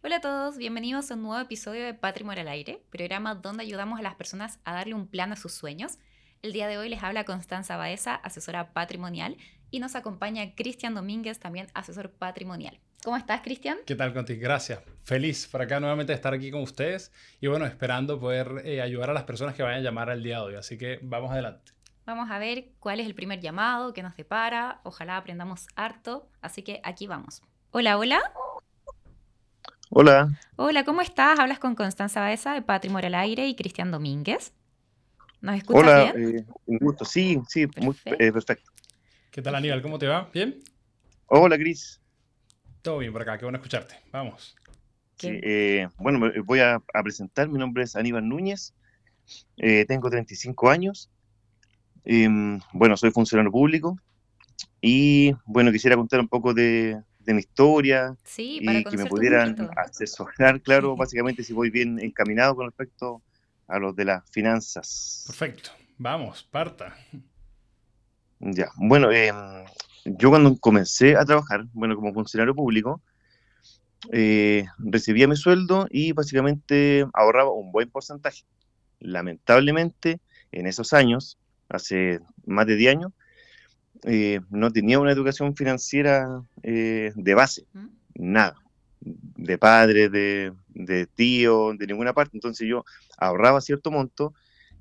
Hola a todos, bienvenidos a un nuevo episodio de Patrimonio al Aire, programa donde ayudamos a las personas a darle un plan a sus sueños. El día de hoy les habla Constanza Baeza, asesora patrimonial, y nos acompaña Cristian Domínguez, también asesor patrimonial. ¿Cómo estás, Cristian? ¿Qué tal contigo? Gracias. Feliz por acá nuevamente de estar aquí con ustedes y bueno, esperando poder ayudar a las personas que vayan a llamar al día de hoy. Así que vamos adelante. Vamos a ver cuál es el primer llamado, qué nos depara. Ojalá aprendamos harto, así que aquí vamos. Hola, hola. Hola, Hola, ¿cómo estás? Hablas con Constanza Baeza de Patrimonio al Aire y Cristian Domínguez. ¿Nos escuchas hola, bien? un gusto. Sí, sí, muy Perfecto, perfecto. ¿Qué tal, Aníbal? ¿Cómo perfecto. te va? ¿Bien? Hola, Cris. Todo bien por acá, qué bueno escucharte. Vamos. Sí, Qué bueno, me voy a presentar. Mi nombre es Aníbal Núñez, tengo 35 años. Bueno, soy funcionario público y bueno, quisiera contar un poco de mi historia Sí, para y que me conocerte un pudieran poquito. asesorar, claro, básicamente si voy bien encaminado con respecto a los de las finanzas. Perfecto. Vamos, parta. Ya, bueno, yo cuando comencé a trabajar, bueno, como funcionario público, recibía mi sueldo y básicamente ahorraba un buen porcentaje. Lamentablemente, en esos años, hace más de 10 años, no tenía una educación financiera de base, ¿Mm? nada, de padre, de tío, de ninguna parte. Entonces yo ahorraba cierto monto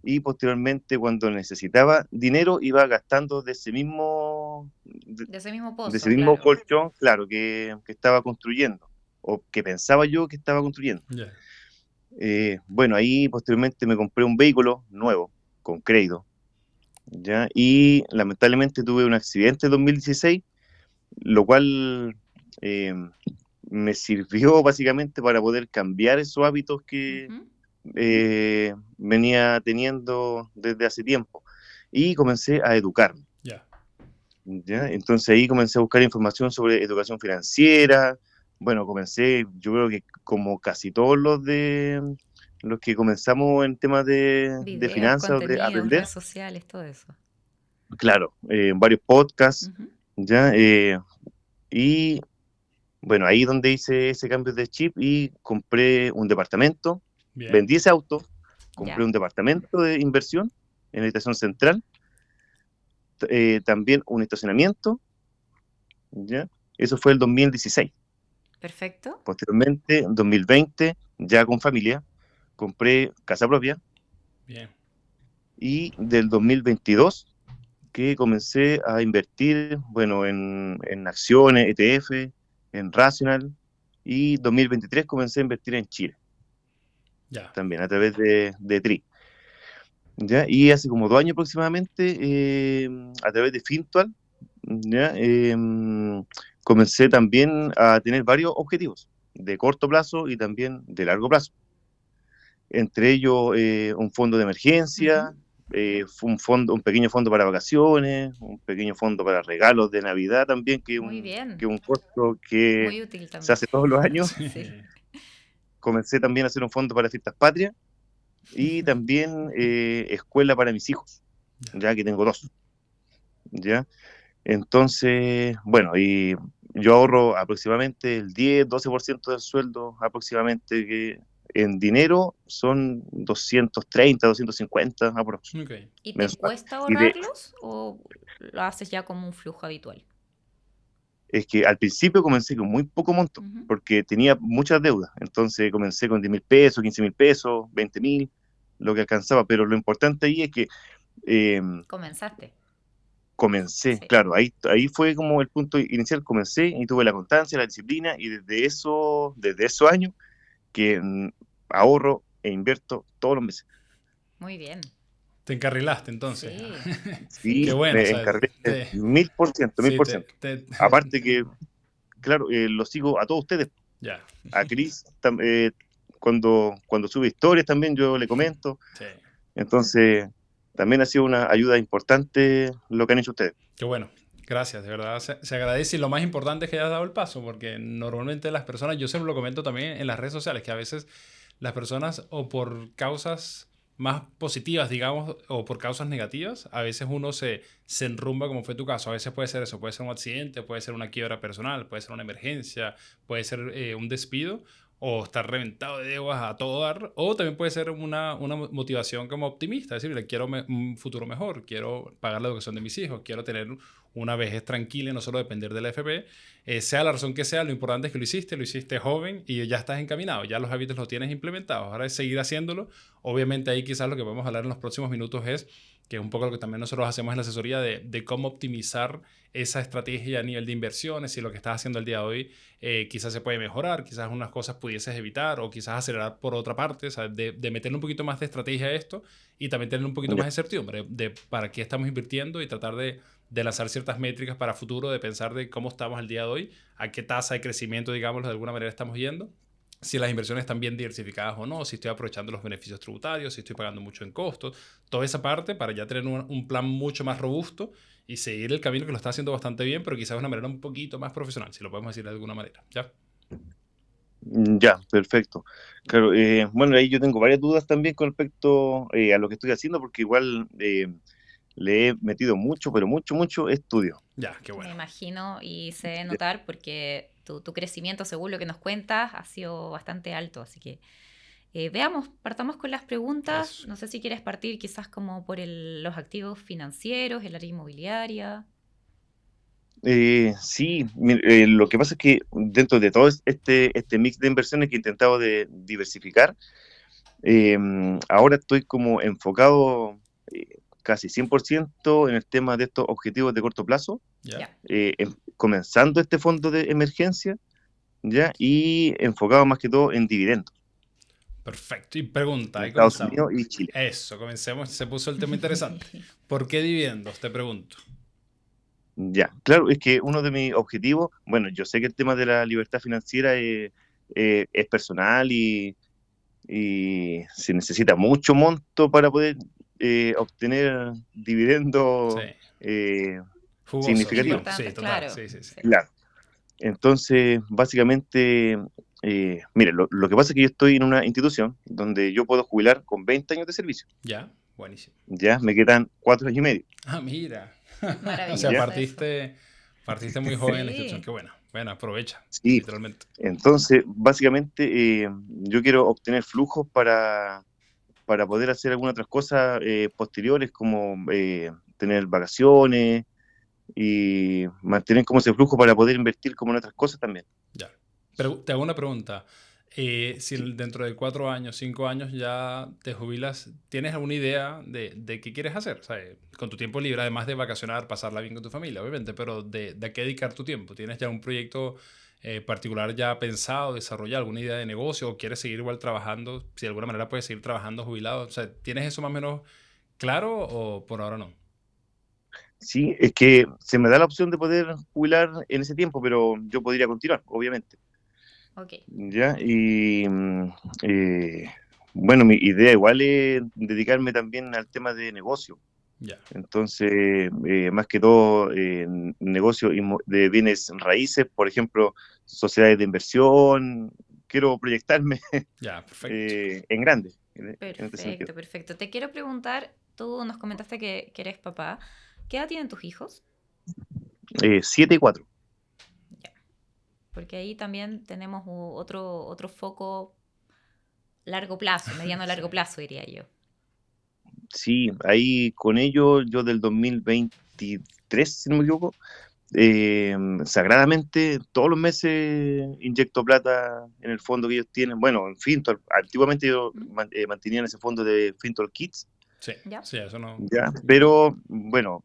y posteriormente cuando necesitaba dinero iba gastando De ese mismo de ese pozo, mismo claro. colchón, claro, que estaba construyendo o que pensaba yo que estaba construyendo. Ya. Bueno, ahí posteriormente me compré un vehículo nuevo, con crédito, ¿ya? Y lamentablemente tuve un accidente en 2016, lo cual eh, me sirvió básicamente para poder cambiar esos hábitos que Ujú. venía teniendo desde hace tiempo. Y comencé a educarme, Ya. ¿ya? Entonces ahí comencé a buscar información sobre educación financiera. Bueno, comencé, yo creo que como casi todos los que comenzamos en temas de Videos, finanzas, de contenidos, aprender, redes sociales, todo eso. claro, varios podcasts, Ujú. ¿ya? Y bueno, ahí donde hice ese cambio de chip y compré un departamento, Bien. vendí ese auto, compré Ya, un departamento de inversión en la estación central, también un estacionamiento, ¿ya? Eso fue el 2016. perfecto. Posteriormente, en 2020, ya con familia, compré casa propia Bien. y del 2022 que comencé a invertir, bueno, en acciones, ETF, en Rational y 2023 comencé a invertir en Chile, Ya. también a través de TRI. ¿Ya? Y hace como 2 años aproximadamente, a través de Fintual, ¿ya? Comencé también a tener varios objetivos de corto plazo y también de largo plazo. Entre ellos un fondo de Ujú. emergencia, fue un pequeño fondo para vacaciones, un pequeño fondo para regalos de Navidad también, Muy que bien. un costo que Muy útil se también. hace todos los años. Sí. Sí. Comencé también a hacer un fondo para fiestas patrias y también escuela para mis hijos, Ya. ya que tengo dos, ¿ya? Entonces, bueno, y yo ahorro aproximadamente el 10-12% del sueldo aproximadamente, que en dinero son 230, 250 aprox, ¿Y, Ok. y te mensual. cuesta Y de, ahorrarlos o lo haces ya como un flujo habitual? es que al principio comencé con muy poco monto, Ujú. porque tenía muchas deudas. Entonces comencé con 10.000 pesos, 15.000 pesos, 20.000, lo que alcanzaba. Pero lo importante ahí es que eh, Comenzaste. comencé, Sí. claro, ahí fue como el punto inicial, comencé y tuve la constancia, la disciplina, y desde esos años que ahorro e invierto todos los meses. Muy bien. Te encarrilaste entonces. Sí, Qué Sí, sí. bueno, o me sea, encargué 1000%, mil sí, por ciento. Aparte que, claro, lo sigo a todos ustedes, ya. a Cris, cuando sube historias también yo le comento, Sí. entonces también ha sido una ayuda importante lo que han hecho ustedes. Qué bueno, gracias, de verdad se agradece y lo más importante es que hayas dado el paso, porque normalmente las personas, yo siempre lo comento también en las redes sociales, que a veces las personas o por causas más positivas, digamos, o por causas negativas, a veces uno se enrumba como fue tu caso, a veces puede ser eso, puede ser un accidente, puede ser una quiebra personal, puede ser una emergencia, puede ser un despido, o estar reventado de deudas a todo dar, o también puede ser una motivación como optimista, es decir, quiero un futuro mejor, quiero pagar la educación de mis hijos, quiero tener una vejez tranquila y no solo depender de la AFP. Sea la razón que sea, lo importante es que lo hiciste joven y ya estás encaminado, ya los hábitos los tienes implementados, ahora es seguir haciéndolo. Obviamente ahí quizás lo que podemos hablar en los próximos minutos es, que es un poco lo que también nosotros hacemos en la asesoría, de cómo optimizar esa estrategia a nivel de inversiones, si lo que estás haciendo el día de hoy quizás se puede mejorar, quizás unas cosas pudieses evitar o quizás acelerar por otra parte, ¿sabes? De meterle un poquito más de estrategia a esto y también tener un poquito Ya. más de certidumbre de para qué estamos invirtiendo y tratar de lanzar ciertas métricas para futuro, de pensar de cómo estamos el día de hoy, a qué tasa de crecimiento, digamos, de alguna manera estamos yendo, si las inversiones están bien diversificadas o no, si estoy aprovechando los beneficios tributarios, si estoy pagando mucho en costos, toda esa parte para ya tener un plan mucho más robusto y seguir el camino que lo está haciendo bastante bien, pero quizás de una manera un poquito más profesional, si lo podemos decir de alguna manera, ¿ya? Ya, perfecto. Claro, bueno, ahí yo tengo varias dudas también con respecto a lo que estoy haciendo, porque igual le he metido mucho, pero mucho, mucho estudio. Ya, qué Me bueno. imagino y se debe notar porque tu crecimiento, según lo que nos cuentas, ha sido bastante alto. Así que veamos, partamos con las preguntas. Eso. No sé si quieres partir quizás como por los activos financieros, el área inmobiliaria. Sí, lo que pasa es que dentro de todo este mix de inversiones que he intentado de diversificar, eh, ahora estoy como enfocado casi 100% en el tema de estos objetivos de corto plazo, Ya. Ya. comenzando este fondo de emergencia, ¿ya? Y enfocado más que todo en dividendos Perfecto. Y pregunta, en ahí Estados comenzamos. Unidos y Chile. Eso, comencemos. Se puso el tema interesante. ¿Por qué dividendos? Te pregunto. Ya, claro, es que uno de mis objetivos, bueno, yo sé que el tema de la libertad financiera es personal y se necesita mucho monto para poder obtener Sí. dividendos Jugosos, significativos. digamos. Sí, Importantes, total. claro. Sí, sí, sí. Sí. Claro. Entonces, básicamente, mire, lo que pasa es que yo estoy en una institución donde yo puedo jubilar con 20 años de servicio. Ya, buenísimo. Ya me quedan 4 años y medio. Ah, mira. O sea, Ya, Maravilloso eso. partiste muy joven en la institución. Sí. Qué bueno. Bueno, aprovecha, sí. literalmente. Entonces, básicamente, yo quiero obtener flujos para poder hacer algunas otras cosas posteriores, como tener vacaciones y mantener como ese flujo para poder invertir como en otras cosas también. Ya. Pero te hago una pregunta. Si Sí. dentro de 4 años, 5 años ya te jubilas, ¿tienes alguna idea de qué quieres hacer? O sea, con tu tiempo libre, además de vacacionar, pasarla bien con tu familia, obviamente, pero de a qué dedicar tu tiempo. ¿Tienes ya un proyecto particular ya pensado, desarrollado, alguna idea de negocio o quieres seguir igual trabajando? Si de alguna manera puedes seguir trabajando jubilado. O sea, ¿tienes eso más o menos claro o por ahora no? Sí, es que se me da la opción de poder jubilar en ese tiempo, pero yo podría continuar, obviamente. Ok. ¿Ya? Y bueno, mi idea igual es dedicarme también al tema de negocio. Ya. Entonces, más que todo, negocio de bienes raíces, por ejemplo, sociedades de inversión. Quiero proyectarme Ya, perfecto. en grande, en este sentido. Perfecto, perfecto. Te quiero preguntar, tú nos comentaste que eres papá. ¿Qué edad tienen tus hijos? 7 y 4. Ya. Porque ahí también tenemos otro foco largo plazo, mediano Sí. largo plazo, diría yo. Sí, ahí con ellos, yo del 2023, si no me equivoco, sagradamente todos los meses inyecto plata en el fondo que ellos tienen. Bueno, en Fintual, antiguamente yo ¿Mm? mantenía ese fondo de Fintual Kids, Sí, ¿Ya? sí, eso no. ¿ya? Pero bueno,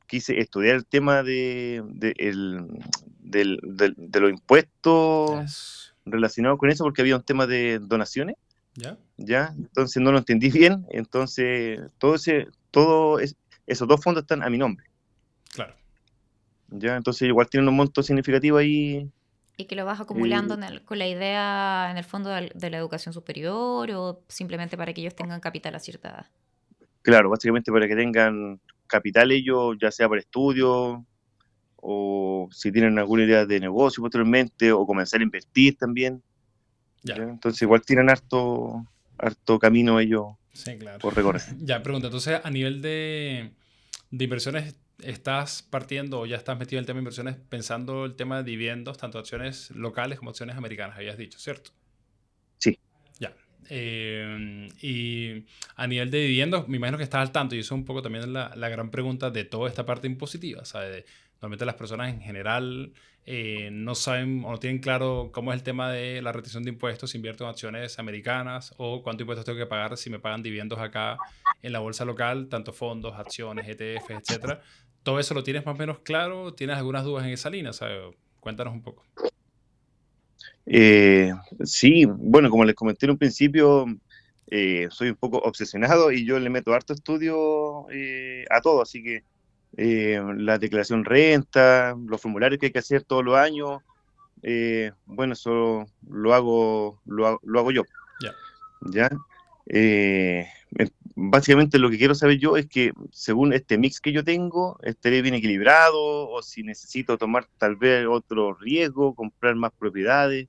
quise estudiar el tema de los impuestos Es. relacionados con eso porque había un tema de donaciones, ¿Ya? ¿ya? Entonces no lo entendí bien, entonces esos dos fondos están a mi nombre, Claro. ¿ya? Entonces igual tienen un monto significativo ahí. ¿Y que lo vas acumulando eh, con la idea en el fondo de la educación superior o simplemente para que ellos tengan capital a cierta edad? claro, básicamente para que tengan capital ellos, ya sea para estudio o si tienen alguna idea de negocio posteriormente o comenzar a invertir también, ¿ya? Ya, Entonces igual perfecto. tienen harto camino ellos Sí, claro. por recorrer. Ya, pregunta, entonces a nivel de inversiones, estás partiendo o ya estás metido en el tema de inversiones pensando el tema de dividendos, tanto acciones locales como acciones americanas, habías dicho, ¿cierto? Sí. Ya. Y a nivel de dividendos, me imagino que estás al tanto, y eso es un poco también la gran pregunta de toda esta parte impositiva, ¿sabes? Normalmente las personas en general no saben o no tienen claro cómo es el tema de la retención de impuestos si invierto en acciones americanas o cuánto impuestos tengo que pagar si me pagan dividendos acá en la bolsa local, tanto fondos, acciones, ETFs, etcétera. ¿Todo eso lo tienes más o menos claro? ¿Tienes algunas dudas en esa línea? ¿Sabes? Cuéntanos un poco. Eh, sí, bueno, como les comenté en un principio, soy un poco obsesionado y yo le meto harto estudio a todo, así que la declaración renta, los formularios que hay que hacer todos los años, bueno, eso lo hago yo, Ya. ¿ya? Básicamente lo que quiero saber yo es que según este mix que yo tengo, estaré bien equilibrado o si necesito tomar tal vez otro riesgo, comprar más propiedades,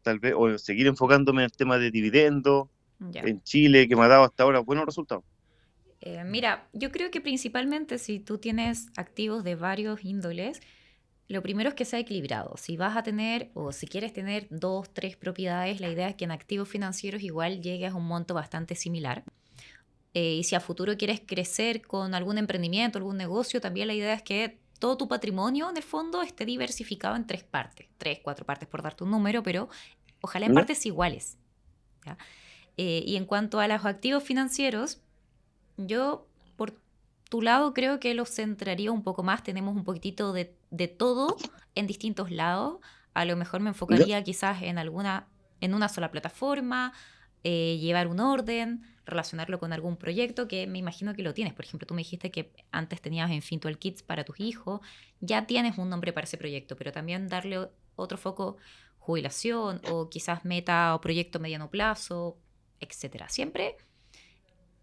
tal vez, o seguir enfocándome en el tema de dividendos Ya. en Chile, que me ha dado hasta ahora buenos resultados. Mira, yo creo que principalmente si tú tienes activos de varios índoles, lo primero es que sea equilibrado. Si vas a tener o si quieres tener dos, tres propiedades, la idea es que en activos financieros igual llegues a un monto bastante similar. Y si a futuro quieres crecer con algún emprendimiento, algún negocio, también la idea es que todo tu patrimonio en el fondo esté diversificado en tres partes, tres, cuatro partes por darte un número, pero ojalá en ¿Ya? partes iguales. ¿Ya? Y en cuanto a los activos financieros, yo, por tu lado, creo que lo centraría un poco más. Tenemos un poquitito de todo en distintos lados. A lo mejor me ¿Ya? enfocaría quizás en una sola plataforma, llevar un orden, relacionarlo con algún proyecto que me imagino que lo tienes. Por ejemplo, tú me dijiste que antes tenías en Fintual Kids para tus hijos. Ya tienes un nombre para ese proyecto, pero también darle otro foco, jubilación o quizás meta o proyecto a mediano plazo, etcétera. Siempre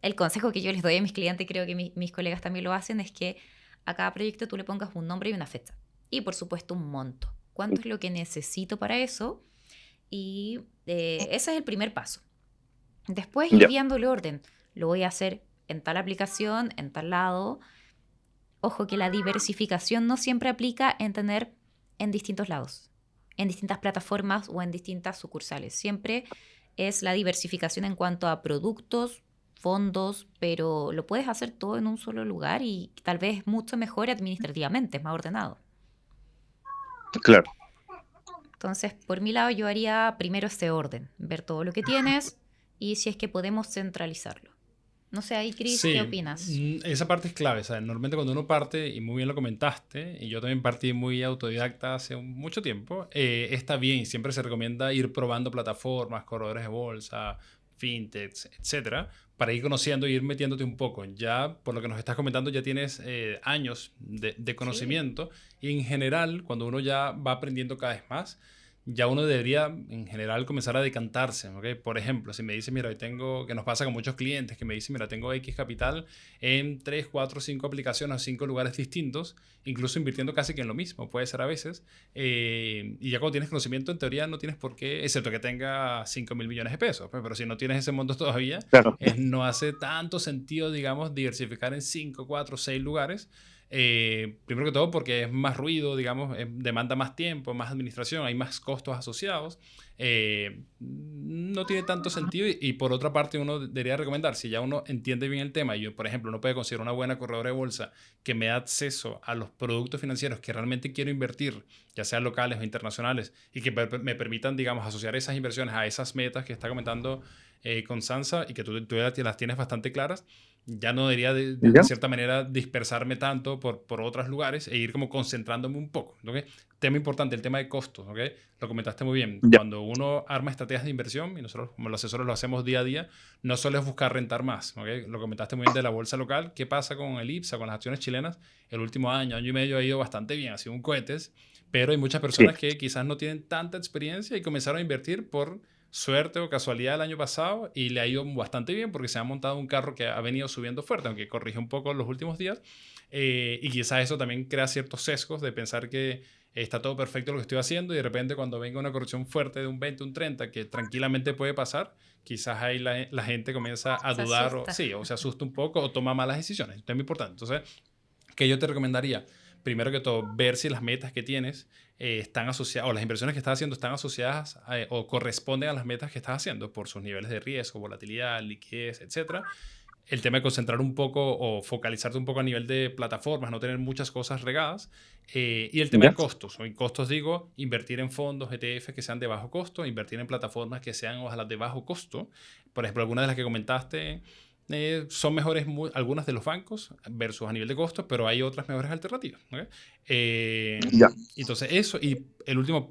el consejo que yo les doy a mis clientes, y creo que mis colegas también lo hacen, es que a cada proyecto tú le pongas un nombre y una fecha. Y por supuesto un monto. ¿Cuánto es lo que necesito para eso? Y ese es el primer paso. Después ir ¿Ya? viendo el orden. Lo voy a hacer en tal aplicación, en tal lado. Ojo que la diversificación no siempre aplica en tener en distintos lados, en distintas plataformas o en distintas sucursales. Siempre es la diversificación en cuanto a productos, fondos, pero lo puedes hacer todo en un solo lugar y tal vez mucho mejor administrativamente, es más ordenado. Claro. Entonces, por mi lado, yo haría primero este orden, ver todo lo que tienes y si es que podemos centralizarlo. No sé, ahí, Cris, ¿qué Sí, opinas? esa parte es clave, ¿sabes? Normalmente cuando uno parte, y muy bien lo comentaste, y yo también partí muy autodidacta hace mucho tiempo, está bien, siempre se recomienda ir probando plataformas, corredores de bolsa, fintechs, etcétera, para ir conociendo e ir metiéndote un poco. Ya, por lo que nos estás comentando, ya tienes años de Sí. conocimiento, y en general, cuando uno ya va aprendiendo cada vez más, ya uno debería en general comenzar a decantarse, ¿ok? Por ejemplo, si me dice, mira, hoy tengo, que nos pasa con muchos clientes, que me dicen, mira, tengo X capital en 3 4 5 aplicaciones o 5 lugares distintos, incluso invirtiendo casi que en lo mismo, puede ser a veces, y ya cuando tienes conocimiento, en teoría no tienes por qué, excepto que tenga 5.000 millones de pesos, pues, pero si no tienes ese monto todavía, Claro. no hace tanto sentido, digamos, diversificar en 5 4 6 lugares. Primero que todo porque es más ruido, digamos, demanda más tiempo, más administración, hay más costos asociados. No tiene tanto sentido y por otra parte uno debería recomendar, si ya uno entiende bien el tema y yo, por ejemplo, uno puede conseguir una buena corredora de bolsa que me da acceso a los productos financieros que realmente quiero invertir, ya sean locales o internacionales, y que me permitan, digamos, asociar esas inversiones a esas metas que está comentando con Sansa y que tú ya las tienes bastante claras, ya no debería de ¿Ya? cierta manera dispersarme tanto por otros lugares e ir como concentrándome un poco, ¿ok? Tema importante, el tema de costos, ¿ok? Lo comentaste muy bien. ¿Ya? Cuando uno arma estrategias de inversión, y nosotros como los asesores lo hacemos día a día, no solo es buscar rentar más, ¿ok? Lo comentaste muy bien de la bolsa local. ¿Qué pasa con el IPSA, con las acciones chilenas? El último año, año y medio ha ido bastante bien, ha sido un cohetes, pero hay muchas Sí. personas que quizás no tienen tanta experiencia y comenzaron a invertir por suerte o casualidad el año pasado y le ha ido bastante bien porque se ha montado un carro que ha venido subiendo fuerte, aunque corrige un poco en los últimos días. Y quizás eso también crea ciertos sesgos de pensar que está todo perfecto lo que estoy haciendo y de repente cuando venga una corrección fuerte de un 20, un 30, que tranquilamente puede pasar, quizás ahí la gente comienza a Se dudar asusta. sí, o se asusta un poco o toma malas decisiones. Esto es muy importante. Entonces, ¿Qué yo te recomendaría? Primero que todo, ver si las metas que tienes están asociadas, o las inversiones que estás haciendo están asociadas o corresponden a las metas que estás haciendo por sus niveles de riesgo, volatilidad, liquidez, etcétera. El tema de concentrar un poco o focalizarte un poco a nivel de plataformas, no tener muchas cosas regadas. Y el tema ¿Ya? de costos. En costos digo, invertir en fondos ETF que sean de bajo costo, invertir en plataformas que sean ojalá de bajo costo. Por ejemplo, algunas de las que comentaste son mejores algunas de los bancos versus a nivel de costo, pero hay otras mejores alternativas. ¿Ok? Ya. Entonces eso, y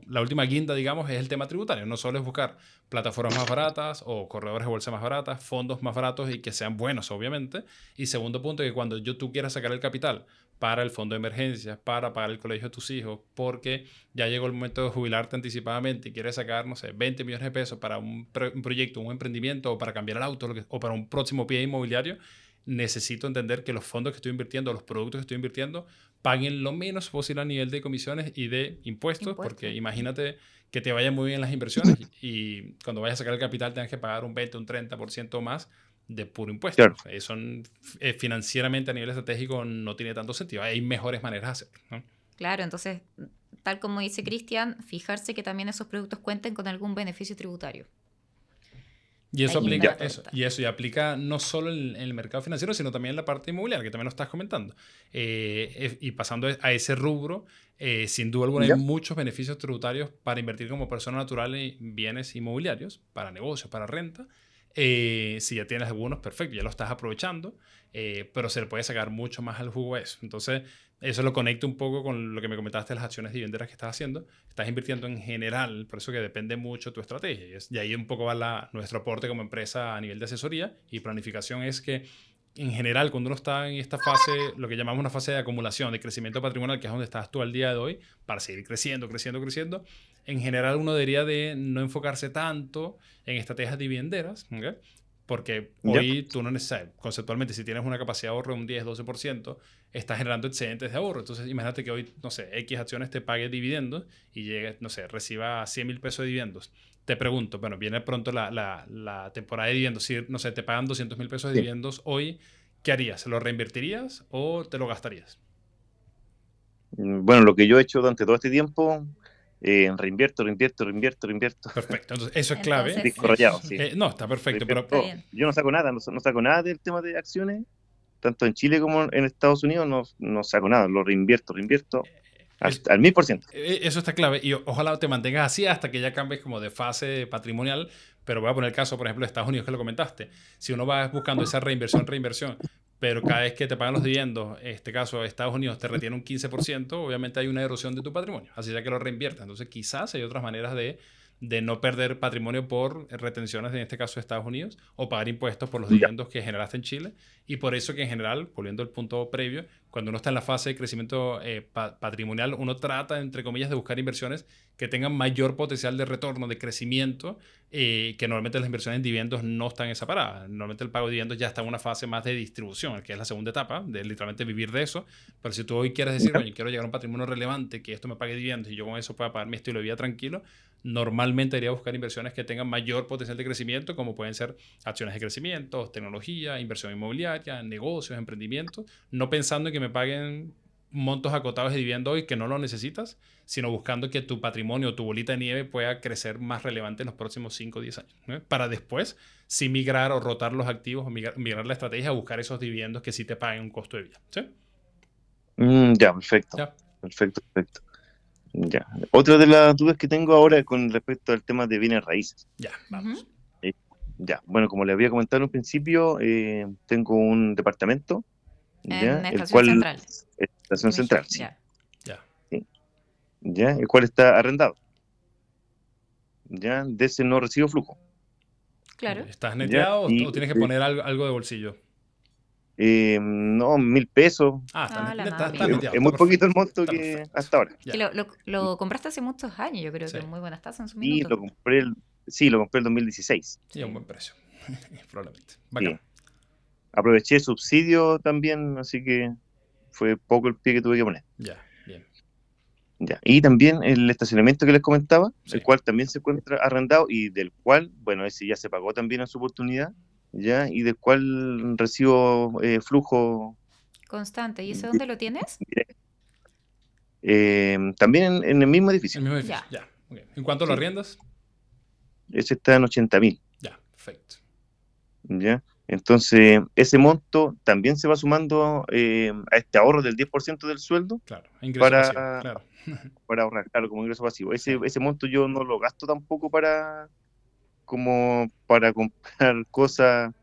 la última guinda, digamos, es el tema tributario. No solo es buscar plataformas más baratas o corredores de bolsa más baratas, fondos más baratos y que sean buenos, obviamente. Y segundo punto, que cuando tú quieras sacar el capital para el fondo de emergencias, para pagar el colegio de tus hijos, porque ya llegó el momento de jubilarte anticipadamente y quieres sacar, no sé, 20 millones de pesos para un proyecto, un emprendimiento o para cambiar el auto o para un próximo pie inmobiliario, necesito entender que los fondos que estoy invirtiendo, los productos que estoy invirtiendo, paguen lo menos posible a nivel de comisiones y de impuestos, porque imagínate que te vayan muy bien las inversiones y cuando vayas a sacar el capital tengas que pagar un 20, un 30% más de puro impuesto. Claro. Eso financieramente a nivel estratégico no tiene tanto sentido. Hay mejores maneras de hacerlo, ¿no? Claro, entonces, tal como dice Cristian, fijarse que también esos productos cuenten con algún beneficio tributario. Y eso Ahí aplica, está la eso, torta. y eso y aplica no solo en el mercado financiero, sino también en la parte inmobiliaria, que también lo estás comentando. Y pasando a ese rubro, sin duda alguna hay ¿Ya? muchos beneficios tributarios para invertir como persona natural en bienes inmobiliarios, para negocios, para renta. Si ya tienes algunos, perfecto, ya lo estás aprovechando, pero se le puede sacar mucho más al jugo a eso. Entonces, eso lo conecto un poco con lo que me comentaste de las acciones dividenderas que estás haciendo. Estás invirtiendo en general, por eso que depende mucho tu estrategia. Y ahí un poco va nuestro aporte como empresa a nivel de asesoría y planificación es que en general, cuando uno está en esta fase, lo que llamamos una fase de acumulación, de crecimiento patrimonial, que es donde estás tú al día de hoy, para seguir creciendo, creciendo, creciendo, en general uno debería de no enfocarse tanto en estrategias dividenderas, ¿ok? Porque ¿Ya? hoy tú no necesitas, conceptualmente, si tienes una capacidad de ahorro de un 10-12%, estás generando excedentes de ahorro. Entonces, imagínate que hoy, no sé, X acciones te pague dividendos y llegue, no sé, reciba 100.000 pesos de dividendos. Te pregunto, bueno, viene pronto la temporada de dividendos. Si, no sé, te pagan 200.000 pesos de Sí. dividendos hoy, ¿qué harías? ¿Lo reinvertirías o te lo gastarías? Bueno, lo que yo he hecho durante todo este tiempo, reinvierto, reinvierto, reinvierto, reinvierto. Perfecto. Entonces, eso es clave. Entonces, Disco rayado, sí. No, está perfecto, pero está Reinvierto. bien. Yo no saco nada, no saco nada del tema de acciones, tanto en Chile como en Estados Unidos, no saco nada, lo reinvierto el- al 1000%. eso está clave y ojalá te mantengas así hasta que ya cambies como de fase patrimonial. Pero voy a poner el caso, por ejemplo, de Estados Unidos que lo comentaste. Si uno va buscando esa reinversión, pero cada vez que te pagan los dividendos, en este caso Estados Unidos te retiene un 15%, obviamente hay una erosión de tu patrimonio, así ya que lo reinviertas. Entonces quizás hay otras maneras de no perder patrimonio por retenciones, en este caso de Estados Unidos, o pagar impuestos por los Ya. dividendos que generaste en Chile. Y por eso que en general, volviendo al punto previo, cuando uno está en la fase de crecimiento patrimonial, uno trata, entre comillas, de buscar inversiones que tengan mayor potencial de retorno, de crecimiento, que normalmente las inversiones en dividendos no están en esa parada. Normalmente el pago de dividendos ya está en una fase más de distribución, que es la segunda etapa, de literalmente vivir de eso. Pero si tú hoy quieres decir, Ya. oye, quiero llegar a un patrimonio relevante, que esto me pague dividendos y yo con eso pueda pagar mi estilo de vida tranquilo, normalmente iría a buscar inversiones que tengan mayor potencial de crecimiento, como pueden ser acciones de crecimiento, tecnología, inversión inmobiliaria, negocios, emprendimientos, no pensando en que me paguen montos acotados de dividendo hoy que no lo necesitas, sino buscando que tu patrimonio, tu bolita de nieve pueda crecer más relevante en los próximos 5 o 10 años, ¿no? Para después sí migrar o rotar los activos o migrar la estrategia a buscar esos dividendos que sí te paguen un costo de vida. ¿Sí? Ya, perfecto. Ya. Perfecto, perfecto. Ya. Otra de las dudas que tengo ahora es con respecto al tema de bienes raíces. Ya, vamos. Ya, bueno, como les había comentado en un principio, tengo un departamento, ya, En el Estación cual Central. es estación central, sí, Ya. Ya. ya, el cual está arrendado, ya, de ese no recibo flujo, Claro. ¿Estás ya, neteado o y tienes que poner algo de bolsillo? no, 1.000 pesos, Ah, la Está nada. neteado, es está muy poquito el perfecto. monto Está que perfecto. hasta ahora. Que Ya. lo compraste hace muchos años, yo creo Sí. que muy buenas tasas en su Y minuto. lo compré el 2016, Y a un buen precio. Probablemente. sí. Bacán. Aproveché subsidio también, así que fue poco el pie que tuve que poner. Ya, bien. Ya. Y también el estacionamiento que les comentaba, Sí. el cual también se encuentra arrendado y del cual, bueno, ese ya se pagó también en su oportunidad, ya, y del cual recibo flujo Constante. ¿Y ese dónde lo tienes? También en el mismo edificio. El mismo edificio, Ya. ya. Ok. ¿En cuánto lo Sí. arriendas? Ese está en 80.000, Ya, perfecto. ¿ya? Entonces, ese monto también se va sumando a este ahorro del 10% del sueldo Claro, ingreso pasivo, para, claro. para ahorrar, claro, como ingreso pasivo. Sí, Ese monto yo no lo gasto tampoco como para comprar cosas,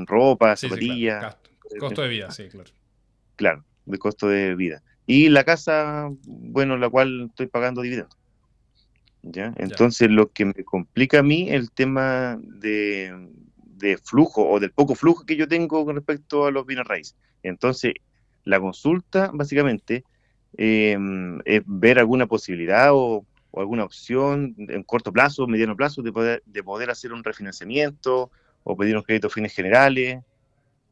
ropa, sí, claro. zapatillas, Costo de vida, sí, claro. claro, de costo de vida. Y la casa, bueno, la cual estoy pagando dividendos. ¿Ya? Ya, Entonces, lo que me complica a mí el tema de flujo o del poco flujo que yo tengo con respecto a los bienes raíces. Entonces, la consulta, básicamente, es ver alguna posibilidad o alguna opción en corto plazo, mediano plazo, de poder hacer un refinanciamiento o pedir un crédito a fines generales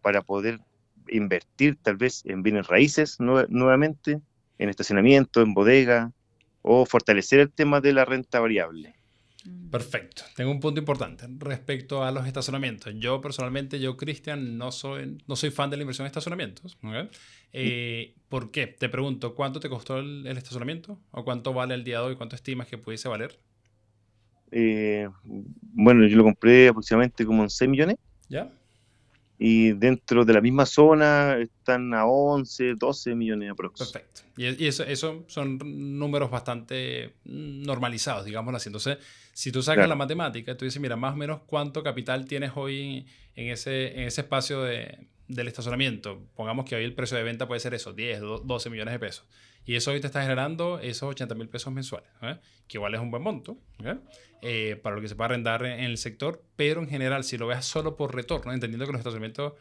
para poder invertir tal vez en bienes raíces nuevamente, en estacionamiento, en bodega, o fortalecer el tema de la renta variable. perfecto. Tengo un punto importante respecto a los estacionamientos. Yo personalmente, Cristian, no soy fan de la inversión en estacionamientos. ¿Ok? ¿Por qué? Te pregunto, ¿cuánto te costó el estacionamiento? ¿O cuánto vale el día de hoy? ¿Cuánto estimas que pudiese valer? Bueno, yo lo compré aproximadamente como en 6 millones ¿Ya? y dentro de la misma zona están a 11, 12 millones aprox. Perfecto. Y eso son números bastante normalizados, digámoslo así. Entonces, si tú sacas la Claro, matemática, tú dices, mira, más o menos cuánto capital tienes hoy en ese espacio del estacionamiento. Pongamos que hoy el precio de venta puede ser eso, 10, 12 millones de pesos. Y eso hoy te está generando esos 80.000 pesos mensuales, ¿eh? Que igual es un buen monto, ¿eh? Para lo que se puede arrendar en el sector, pero en general, si lo ves solo por retorno, entendiendo que los estacionamientos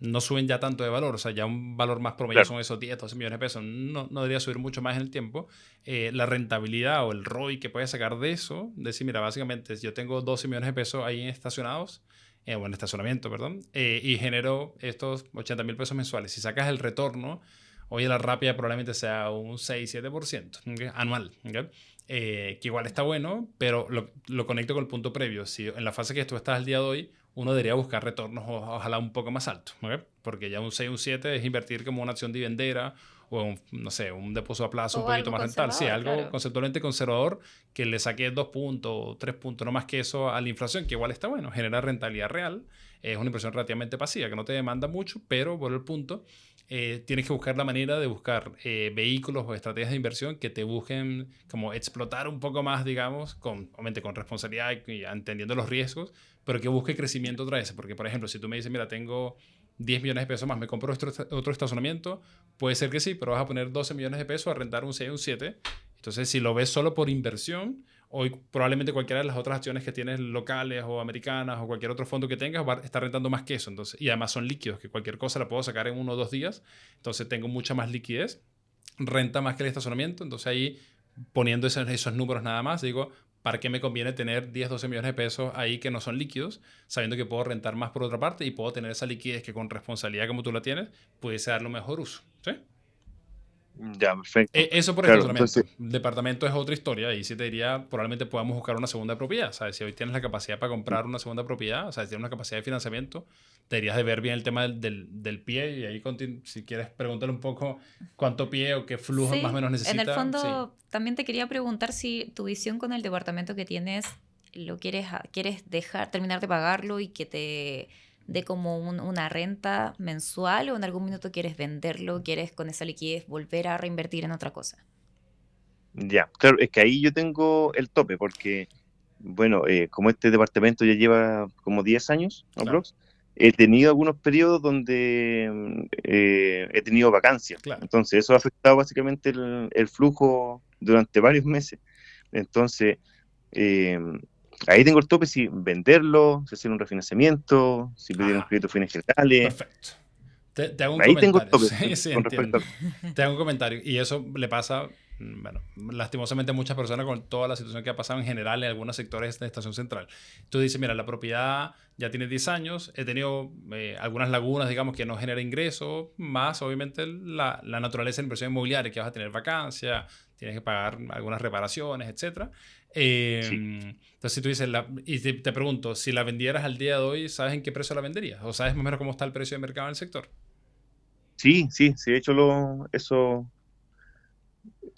no suben ya tanto de valor, o sea, ya un valor más promedio claro. son esos 10, 12 millones de pesos, no debería subir mucho más en el tiempo. La rentabilidad o el ROI que puedes sacar de eso, decir, mira, básicamente yo tengo 12 millones de pesos ahí estacionados, o en estacionamiento, perdón, y genero estos 80.000 pesos mensuales. Si sacas el retorno, hoy la rápida probablemente sea un 6-7%, ¿okay? Anual, ¿okay? Que igual está bueno, pero lo conecto con el punto previo. Si en la fase que tú estás al día de hoy, uno debería buscar retornos ojalá un poco más altos, ¿okay? Porque ya un 6 un 7 es invertir como una acción dividendera o no sé, un depósito a plazo un O poquito algo más rentable. Sí, conservador, algo claro. conceptualmente conservador que le saque 2 puntos o 3 puntos, no más que eso a la inflación, que igual está bueno, genera rentabilidad real. Es una inversión relativamente pasiva, que no te demanda mucho, pero por el punto, tienes que buscar la manera de buscar vehículos o estrategias de inversión que te busquen como explotar un poco más, digamos, obviamente con responsabilidad y entendiendo los riesgos, pero que busque crecimiento otra vez. Porque, por ejemplo, si tú me dices, mira, tengo 10 millones de pesos más, me compro otro estacionamiento, puede ser que sí, pero vas a poner 12 millones de pesos a rentar un 6 un 7. Entonces, si lo ves solo por inversión, hoy probablemente cualquiera de las otras acciones que tienes locales o americanas o cualquier otro fondo que tengas va a estar rentando más que eso. Entonces, y además son líquidos, que cualquier cosa la puedo sacar en 1 o 2 días. Entonces, tengo mucha más liquidez, renta más que el estacionamiento. Entonces, ahí poniendo esos números nada más, digo, ¿para qué me conviene tener 10, 12 millones de pesos ahí que no son líquidos, sabiendo que puedo rentar más por otra parte y puedo tener esa liquidez que con responsabilidad como tú la tienes, pudiese darle un mejor uso? ¿Sí? Ya, perfecto. Eso por Claro, estacionamiento. entonces, Departamento es otra historia. Y sí te diría, probablemente podamos buscar una segunda propiedad. ¿Sabes? Si hoy tienes la capacidad para comprar una segunda propiedad, o sea, si tienes una capacidad de financiamiento, deberías de ver bien el tema del pie. Y ahí, si quieres, pregúntale un poco cuánto pie o qué flujo más o Sí, menos en el necesita. Sí. fondo también te quería preguntar si tu visión con el departamento que tienes lo quieres dejar, terminar de pagarlo y que te dé como una renta mensual o en algún minuto quieres venderlo, quieres con esa liquidez volver a reinvertir en otra cosa. ya, claro, es que ahí yo tengo el tope, porque, bueno, como este departamento ya lleva como 10 años, Claro, aprox, he tenido algunos periodos donde he tenido vacancia. claro. Entonces, eso ha afectado básicamente el flujo durante varios meses. Entonces, eh, ahí tengo el tope si venderlo, si hacer un refinanciamiento, si pedir un Ajá, crédito a fines generales. perfecto. Te hago un Ahí tengo el comentario. tope Sí, sí, con respecto entiendo. a... Te hago un comentario. Y eso le pasa, bueno, lastimosamente a muchas personas con toda la situación que ha pasado en general en algunos sectores de Estación Central. Tú dices, mira, la propiedad ya tiene 10 años, he tenido algunas lagunas, digamos, que no genera ingresos, más obviamente la naturaleza de la inversión inmobiliaria, que vas a tener vacancia, tienes que pagar algunas reparaciones, etcétera. Sí. Entonces, si tú dices, y te pregunto, si la vendieras al día de hoy, ¿sabes en qué precio la venderías? ¿O sabes más o menos cómo está el precio de mercado en el sector? Sí, sí, sí, he hecho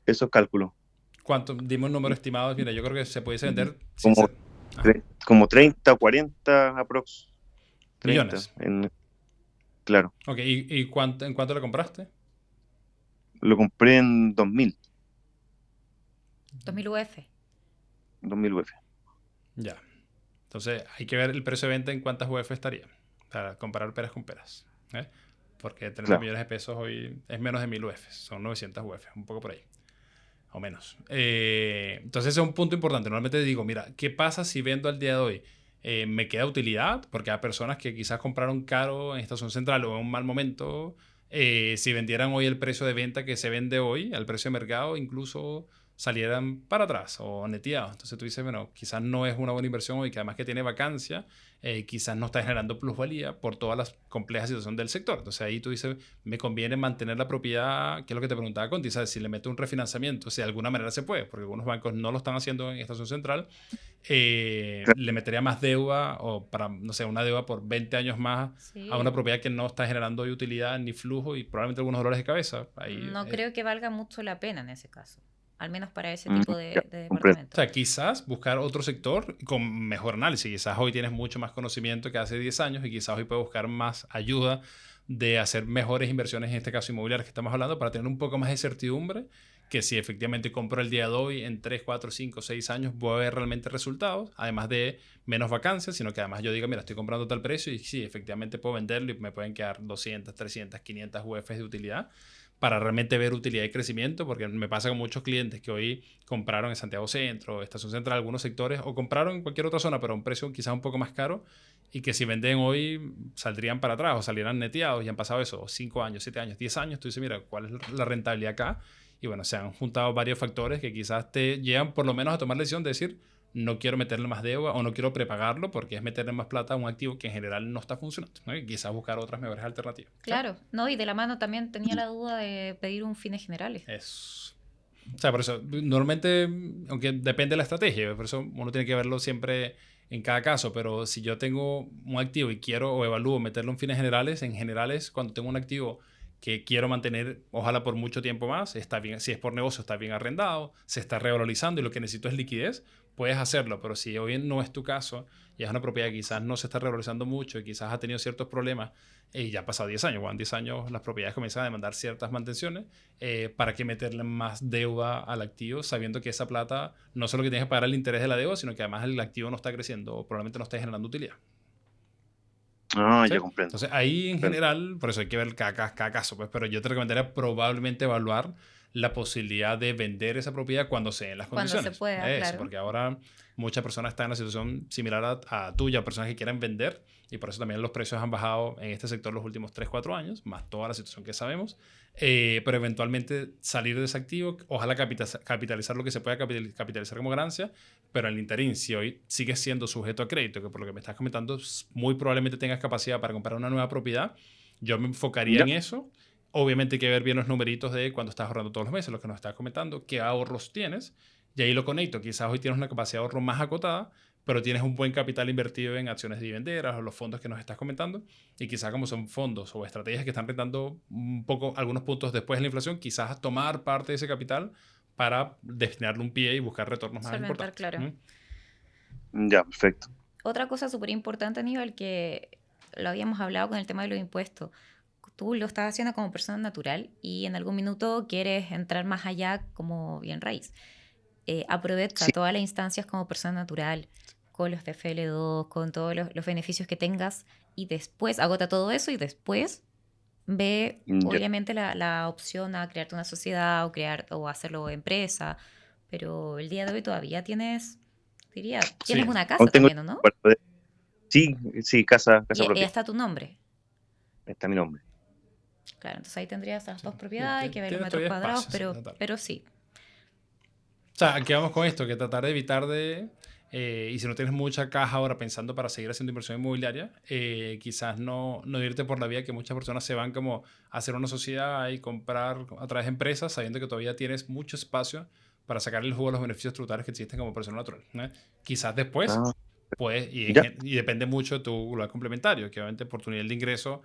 esos cálculos. ¿Cuánto? Dime un número estimado. Mira, yo creo que se pudiese vender sin Como, ser... Ajá. como 30 o 40 aprox. 30 Millones. claro. Ok, ¿y en cuánto lo compraste? Lo compré en 2000 UF. 2000 UF. Ya. Entonces, hay que ver el precio de venta en cuántas UF estaría. Para comparar peras con peras. ¿Eh? Porque 30 Claro. millones de pesos hoy es menos de 1000 UF. Son 900 UF, un poco por ahí. O menos. Entonces, ese es un punto importante. Normalmente digo, mira, ¿qué pasa si vendo al día de hoy? ¿Me queda utilidad? Porque hay personas que quizás compraron caro en Estación Central o en un mal momento. Si vendieran hoy el precio de venta que se vende hoy, al precio de mercado, incluso salieran para atrás o neteados. Entonces tú dices, bueno, quizás no es una buena inversión hoy, que además que tiene vacancia, quizás no está generando plusvalía por todas las complejas situaciones del sector. Entonces ahí tú dices, me conviene mantener la propiedad, que es lo que te preguntaba Conti, ¿sabes? Si le meto un refinanciamiento, si de alguna manera se puede, porque algunos bancos no lo están haciendo en Estación Central, le metería más deuda o para, no sé, una deuda por 20 años más a una Sí. propiedad que no está generando hoy utilidad ni flujo y probablemente algunos dolores de cabeza. Ahí, No creo que valga mucho la pena en ese caso. Al menos para ese Mm, tipo ya, de comprendo. o departamento. sea, quizás buscar otro sector con mejor análisis. Quizás hoy tienes mucho más conocimiento que hace 10 años y quizás hoy puedes buscar más ayuda de hacer mejores inversiones, en este caso inmobiliarias que estamos hablando, para tener un poco más de certidumbre que si efectivamente compro el día de hoy, en 3 4 5 6 años voy a ver realmente resultados, además de menos vacancias, sino que además yo diga, mira, estoy comprando tal precio y sí, efectivamente puedo venderlo y me pueden quedar 200 300 500 UFs de utilidad para realmente ver utilidad y crecimiento, porque me pasa con muchos clientes que hoy compraron en Santiago Centro, Estación Central, algunos sectores, o compraron en cualquier otra zona, pero a un precio quizás un poco más caro, y que si venden hoy saldrían para atrás o salieran neteados, y han pasado eso, 5 años, 7 años, 10 años, tú dices, mira, ¿cuál es la rentabilidad acá? Y bueno, se han juntado varios factores que quizás te llevan por lo menos a tomar la decisión de decir, no quiero meterle más deuda o no quiero prepagarlo porque es meterle más plata a un activo que en general no está funcionando, ¿no? Y quizás buscar otras mejores alternativas. ¿Sí? Claro, ¿no? Y de la mano también tenía la duda de pedir un fines generales. Es... O sea, por eso, normalmente, aunque depende de la estrategia, por eso uno tiene que verlo siempre en cada caso, pero si yo tengo un activo y quiero o evalúo meterlo en fines generales, en generales, cuando tengo un activo que quiero mantener, ojalá por mucho tiempo más, está bien, si es por negocio, está bien arrendado, se está revalorizando y lo que necesito es liquidez, puedes hacerlo, pero si hoy no es tu caso y es una propiedad que quizás no se está revalorizando mucho y quizás ha tenido ciertos problemas y ya ha pasado 10 años, cuando en 10 años las propiedades comienzan a demandar ciertas mantenciones, ¿para qué meterle más deuda al activo sabiendo que esa plata no solo que tienes que pagar el interés de la deuda, sino que además el activo no está creciendo o probablemente no está generando utilidad? Ah, ¿Sí? ya comprendo. Entonces ahí en Comprendo. general, por eso hay que ver cada caso, pues, pero yo te recomendaría probablemente evaluar la posibilidad de vender esa propiedad cuando se den las Cuando se condiciones. pueda, Eso, claro. porque ahora muchas personas están en una situación similar a tuya, personas que quieren vender, y por eso también los precios han bajado en este sector los últimos 3 4 años, más toda la situación que sabemos. Pero eventualmente salir de ese activo, ojalá capitalizar lo que se pueda capitalizar como ganancia, pero en el interín, si hoy sigues siendo sujeto a crédito, que por lo que me estás comentando, muy probablemente tengas capacidad para comprar una nueva propiedad, yo me enfocaría Ya, en eso. Obviamente hay que ver bien los numeritos de cuánto estás ahorrando todos los meses, lo que nos estás comentando, qué ahorros tienes, y ahí lo conecto. Quizás hoy tienes una capacidad de ahorro más acotada, pero tienes un buen capital invertido en acciones dividenderas o los fondos que nos estás comentando, y quizás como son fondos o estrategias que están rentando un poco algunos puntos después de la inflación, quizás tomar parte de ese capital para destinarle un pie y buscar retornos más Solventar, importantes. claro. ya, perfecto. Otra cosa súper importante, Aníbal, que lo habíamos hablado con el tema de los impuestos. Tú lo estás haciendo como persona natural y en algún minuto quieres entrar más allá como bien raíz. Aprovecha Sí, todas las instancias como persona natural, con los TFL2, con todos los beneficios que tengas y después agota todo eso y después ve ya. obviamente la opción a crearte una sociedad o crear o hacerlo empresa, pero el día de hoy todavía tienes, diría, tienes Sí, una Aún casa tengo también, ¿o no? para poder- Sí, sí, casa Y propia. está tu nombre. Está mi nombre. Claro, entonces ahí tendrías las sí, dos sí, propiedades, hay que ver los tienes metros todavía cuadrados, espacio, sí, total. pero sí. O sea, aquí vamos con esto, que tratar de evitar de, y si no tienes mucha caja ahora pensando para seguir haciendo inversión inmobiliaria, quizás no irte por la vía que muchas personas se van como a hacer una sociedad y comprar a través de empresas, sabiendo que todavía tienes mucho espacio para sacar el jugo a los beneficios tributarios que existen como persona natural, ¿no? Quizás después, Ah, pues, ya, y depende mucho de tu lugar complementario, que obviamente por tu nivel de ingreso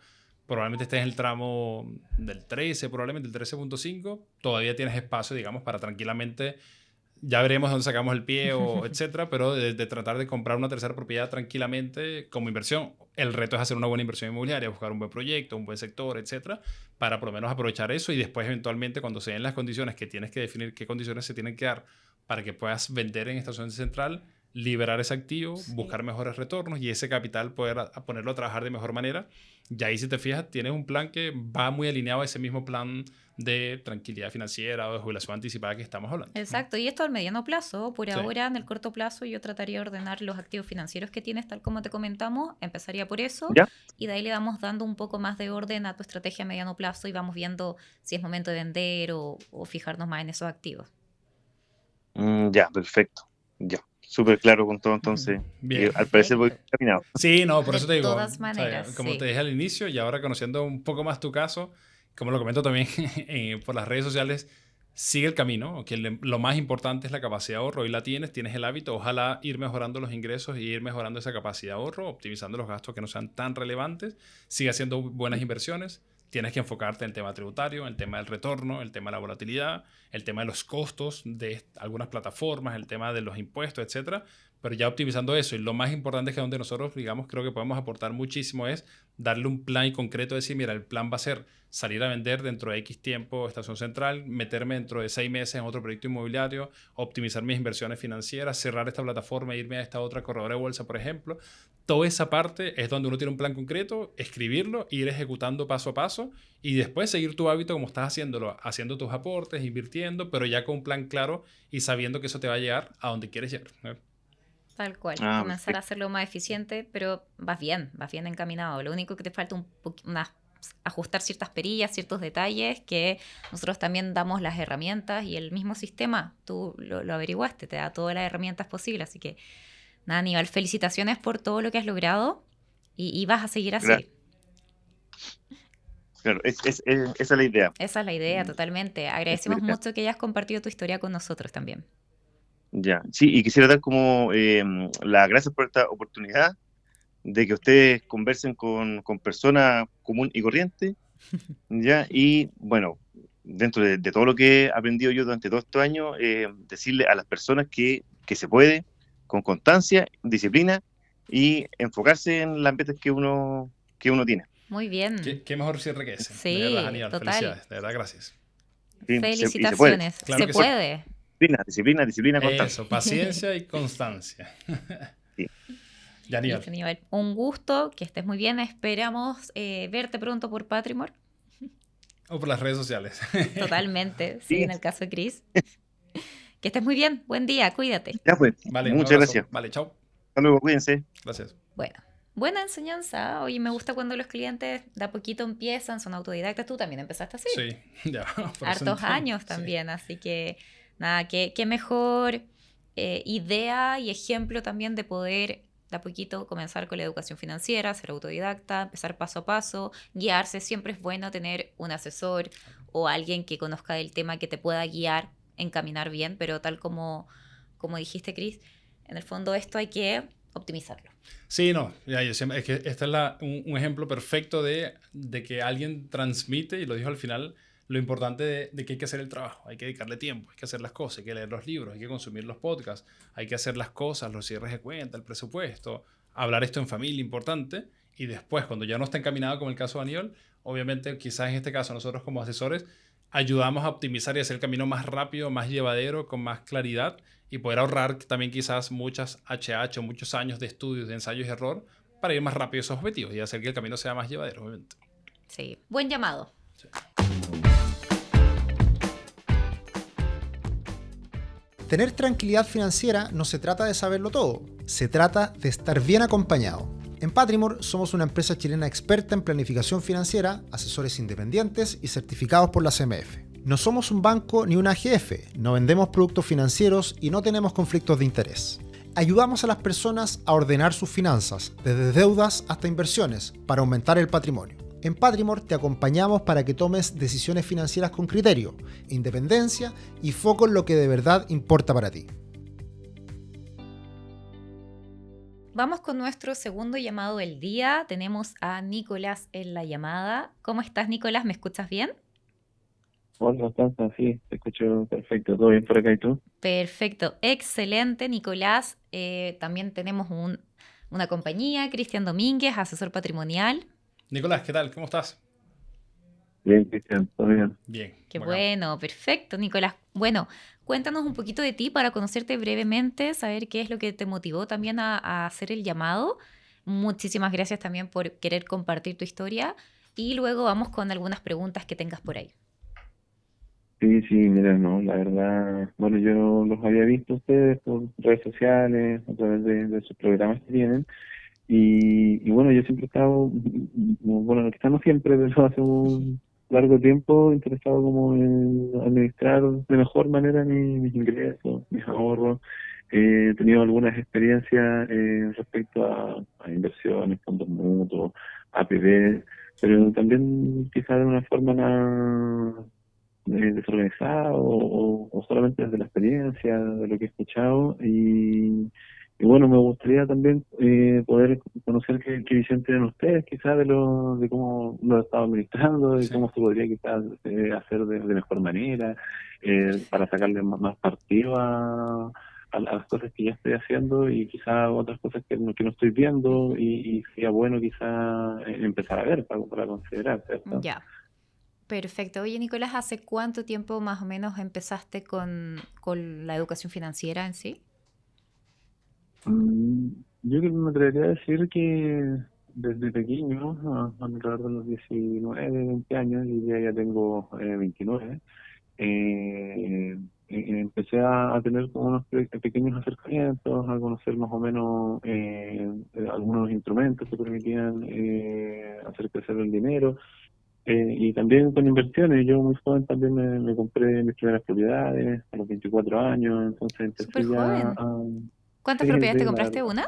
probablemente estés en el tramo del 13, probablemente el 13.5, todavía tienes espacio, digamos, para tranquilamente, ya veremos dónde sacamos el pie o etcétera, pero de tratar de comprar una tercera propiedad tranquilamente como inversión. El reto es hacer una buena inversión inmobiliaria, buscar un buen proyecto, un buen sector, etcétera, para por lo menos aprovechar eso y después eventualmente cuando se den las condiciones que tienes que definir qué condiciones se tienen que dar para que puedas vender en estación central, liberar ese activo, buscar mejores retornos y ese capital poder ponerlo a trabajar de mejor manera. Y ahí, si te fijas, tienes un plan que va muy alineado a ese mismo plan de tranquilidad financiera o de jubilación anticipada que estamos hablando. Exacto, y esto al mediano plazo. Por ahora, en el corto plazo, yo trataría de ordenar los activos financieros que tienes, tal como te comentamos. Empezaría por eso, ¿Ya? y de ahí le vamos dando un poco más de orden a tu estrategia a mediano plazo y vamos viendo si es momento de vender o fijarnos más en esos activos. Ya, perfecto. Ya, súper claro con todo, entonces. Bien. Al parecer voy caminado. Sí, no, por eso te digo. De todas maneras, como sí. te dije al inicio y ahora conociendo un poco más tu caso, como lo comento también por las redes sociales, sigue el camino, que lo más importante es la capacidad de ahorro. Hoy la tienes el hábito, ojalá ir mejorando los ingresos y ir mejorando esa capacidad de ahorro, optimizando los gastos que no sean tan relevantes, sigue haciendo buenas inversiones. Tienes que enfocarte en el tema tributario, en el tema del retorno, el tema de la volatilidad, el tema de los costos de algunas plataformas, el tema de los impuestos, etcétera. Pero ya optimizando eso, y lo más importante es que donde nosotros, digamos, creo que podemos aportar muchísimo es darle un plan y concreto, decir, mira, el plan va a ser salir a vender dentro de X tiempo estación central, meterme dentro de 6 meses en otro proyecto inmobiliario, optimizar mis inversiones financieras, cerrar esta plataforma e irme a esta otra corredora de bolsa, por ejemplo. Toda esa parte es donde uno tiene un plan concreto, escribirlo, ir ejecutando paso a paso y después seguir tu hábito como estás haciéndolo, haciendo tus aportes, invirtiendo, pero ya con un plan claro y sabiendo que eso te va a llegar a donde quieres llegar, ¿no? Tal cual, Ah, comenzar perfecto. a hacerlo más eficiente, pero vas bien encaminado. Lo único que te falta ajustar ciertas perillas, ciertos detalles, que nosotros también damos las herramientas y el mismo sistema, tú lo averiguaste, te da todas las herramientas posibles. Así que, nada, Aníbal, felicitaciones por todo lo que has logrado y vas a seguir así. Gracias. Claro, esa es la idea. Esa es la idea, totalmente. Agradecemos Esa es la idea. mucho que hayas compartido tu historia con nosotros también. Ya, sí, y quisiera dar como las gracias por esta oportunidad de que ustedes conversen con personas común y corriente, ¿ya? Y bueno, dentro de todo lo que he aprendido yo durante todos estos años, decirle a las personas que se puede, con constancia, disciplina y enfocarse en las metas que uno tiene. Muy bien. ¿Qué mejor cierre que ese? Sí, de verdad, Aníbal, total. felicidades, de verdad, gracias. Sí, Felicitaciones. Claro Se que sí. puede. Disciplina, constancia. Eso, paciencia y constancia. Sí. Ya, Aníbal. Listo, Aníbal. Un gusto, que estés muy bien. Esperamos verte pronto por Patrimor. O por las redes sociales. Totalmente, sí, Sí. en el caso de Chris. Que estés muy bien. Buen día, cuídate. Ya pues, Vale, un muchas abrazo. gracias. Vale, chao. Hasta luego, cuídense. Gracias. Bueno, buena enseñanza. Oye, me gusta cuando los clientes de a poquito empiezan, son autodidactas. Tú también empezaste así. Sí, ya. por eso Hartos entiendo. años Sí. también, así que nada, qué mejor idea y ejemplo también de poder de a poquito comenzar con la educación financiera, ser autodidacta, empezar paso a paso, guiarse. Siempre es bueno tener un asesor o alguien que conozca del tema que te pueda guiar, encaminar bien, pero tal como dijiste, Chris, en el fondo esto hay que optimizarlo. Sí, no, ya, es que este es un ejemplo perfecto de que alguien transmite, y lo dijo al final, lo importante de que hay que hacer el trabajo, hay que dedicarle tiempo, hay que hacer las cosas, hay que leer los libros, hay que consumir los podcasts, hay que hacer las cosas, los cierres de cuenta, el presupuesto, hablar esto en familia, importante, y después, cuando ya no está encaminado, como el caso de Aníbal, obviamente, quizás en este caso, nosotros como asesores, ayudamos a optimizar y hacer el camino más rápido, más llevadero, con más claridad, y poder ahorrar también quizás muchas HH o muchos años de estudios, de ensayos y error, para ir más rápido a esos objetivos y hacer que el camino sea más llevadero, obviamente. Sí, buen llamado. Sí. Tener tranquilidad financiera no se trata de saberlo todo, se trata de estar bien acompañado. En Patrimor somos una empresa chilena experta en planificación financiera, asesores independientes y certificados por la CMF. No somos un banco ni una AGF, no vendemos productos financieros y no tenemos conflictos de interés. Ayudamos a las personas a ordenar sus finanzas, desde deudas hasta inversiones, para aumentar el patrimonio. En Patrimor te acompañamos para que tomes decisiones financieras con criterio, independencia y foco en lo que de verdad importa para ti. vamos con nuestro segundo llamado del día. Tenemos a Nicolás en la llamada. ¿Cómo estás, Nicolás? ¿Me escuchas bien? Hola, Constanza, sí, te escucho perfecto. ¿Todo bien por acá y tú? Perfecto, excelente, Nicolás. También tenemos una compañía, Cristian Domínguez, asesor patrimonial. Nicolás, ¿qué tal? ¿Cómo estás? Bien, Cristian, todo bien. Bien. Qué bacán. bueno, perfecto, Nicolás. Bueno, cuéntanos un poquito de ti para conocerte brevemente, saber qué es lo que te motivó también a hacer el llamado. Muchísimas gracias también por querer compartir tu historia y luego vamos con algunas preguntas que tengas por ahí. Sí, sí, mira, no, la verdad, bueno, yo los había visto a ustedes por redes sociales, a través de sus programas que tienen, y bueno, yo siempre he estado, bueno, quizás no siempre, pero hace un largo tiempo interesado como en administrar de mejor manera mis ingresos, mis ahorros. He tenido algunas experiencias respecto a inversiones, fondos mutuos, APB, pero también quizás de una forma desorganizado o solamente desde la experiencia, de lo que he escuchado. Y bueno, me gustaría también poder conocer qué visión tienen ustedes, quizás de cómo lo están administrando, de Sí. cómo se podría quizás hacer de mejor manera, para sacarle más partido a las cosas que ya estoy haciendo y quizás otras cosas que no estoy viendo y sería bueno quizás empezar a ver para considerar, ¿cierto? Ya, perfecto. Oye, Nicolás, ¿hace cuánto tiempo más o menos empezaste con la educación financiera en sí? Mm, Yo creo que me atrevería a decir que desde pequeño, alrededor de los 19, 20 años, y ya tengo 29, empecé a tener como unos pequeños acercamientos, a conocer más o menos algunos instrumentos que permitían hacer crecer el dinero. Y también con inversiones, yo muy joven también me compré mis primeras propiedades a los 24 años, entonces Súper empecé ya joven. a... ¿Cuántas Sí, propiedades te sí, la compraste? verdad. ¿Una?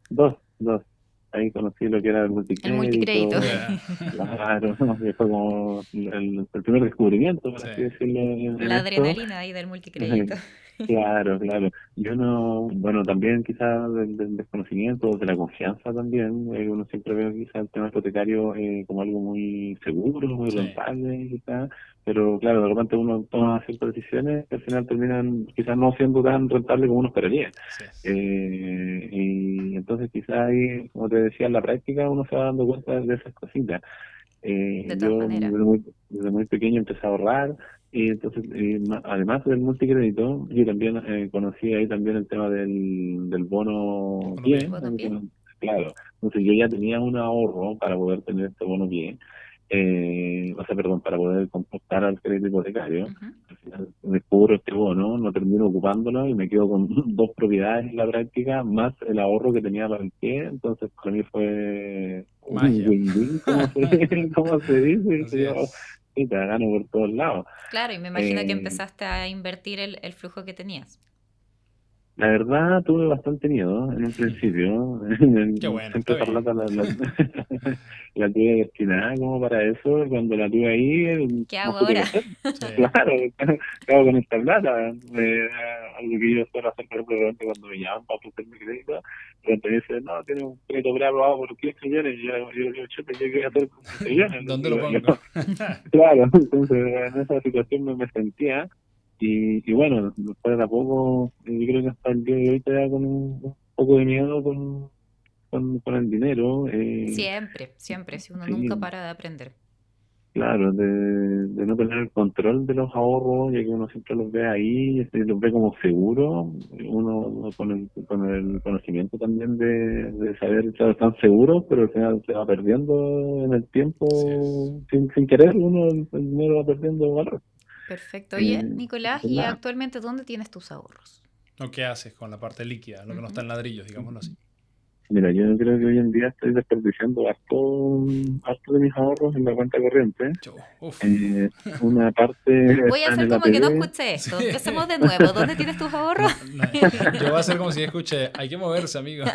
¿Dos? Dos. Ahí conocí lo que era el El multicrédito. multicrédito, Ya. claro, que fue como el primer descubrimiento, por Sí. así decirlo, en La esto. adrenalina ahí del multicrédito. Claro, claro. Yo no, bueno, también quizás del desconocimiento, de la confianza también, uno siempre ve quizás el tema hipotecario como algo muy seguro, muy Sí. rentable, quizás, pero claro, de repente uno toma ciertas decisiones que al final terminan quizás no siendo tan rentable como uno esperaría. Así es. Y entonces quizás ahí, como te decía, en la práctica uno se va dando cuenta de esas cositas. De todas Yo maneras. desde muy pequeño empecé a ahorrar y entonces, además del multicrédito, yo también conocí ahí también el tema del bono Bono pie. pie. Bueno, pie. Claro, entonces yo ya tenía un ahorro para poder tener este bono pie, o sea, perdón, para poder computar al crédito hipotecario. Ujú. Al final descubro este bono, no termino ocupándolo y me quedo con dos propiedades en la práctica, más el ahorro que tenía para el pie. Entonces, para mí fue un Magia. win-win, como se dice. Así Yo, es. sí, te gano por todos lados. Claro, y me imagino que Eh, empezaste a invertir el flujo que tenías. La verdad, tuve bastante miedo en un principio. Qué bueno, Siempre está esa bien. plata la tuve destinada como para eso. Cuando la tuve ahí, ¿Qué no hago supe qué ahora? hacer. Sí. Claro, ¿qué hago con esta plata? Algo que yo suelo hacer probablemente cuando me llaman para ofrecerme crédito. Cuando me dicen, no, tiene un crédito preaprobado por 15 millones. Y yo digo, chuta, ¿yo qué voy a hacer con 15 millones? ¿Dónde lo pongo? Claro, entonces en esa situación me sentía. Y bueno, después de a poco, yo creo que hasta el día de hoy te da con un poco de miedo con el dinero. Siempre, siempre, si uno nunca Sí, para de aprender. claro, de no tener el control de los ahorros, ya que uno siempre los ve ahí, los ve como seguros. Uno con el conocimiento también de saber que están seguros, pero al final se va perdiendo en el Así es. tiempo, sin querer, uno el dinero va perdiendo valor. Perfecto. Oye, Eh, Nicolás, pues ¿y nada. actualmente dónde tienes tus ahorros? ¿O qué haces con la parte líquida? Lo que no está Ujú. en ladrillos, digámoslo así. Mira, yo creo que hoy en día estoy desperdiciando harto de mis ahorros en la cuenta corriente. Uf. Una parte Voy a está en hacer el como que no APB. escuché esto. Sí. Empecemos de nuevo. ¿Dónde tienes tus ahorros? Yo voy a hacer como si escuché, hay que moverse, amigo.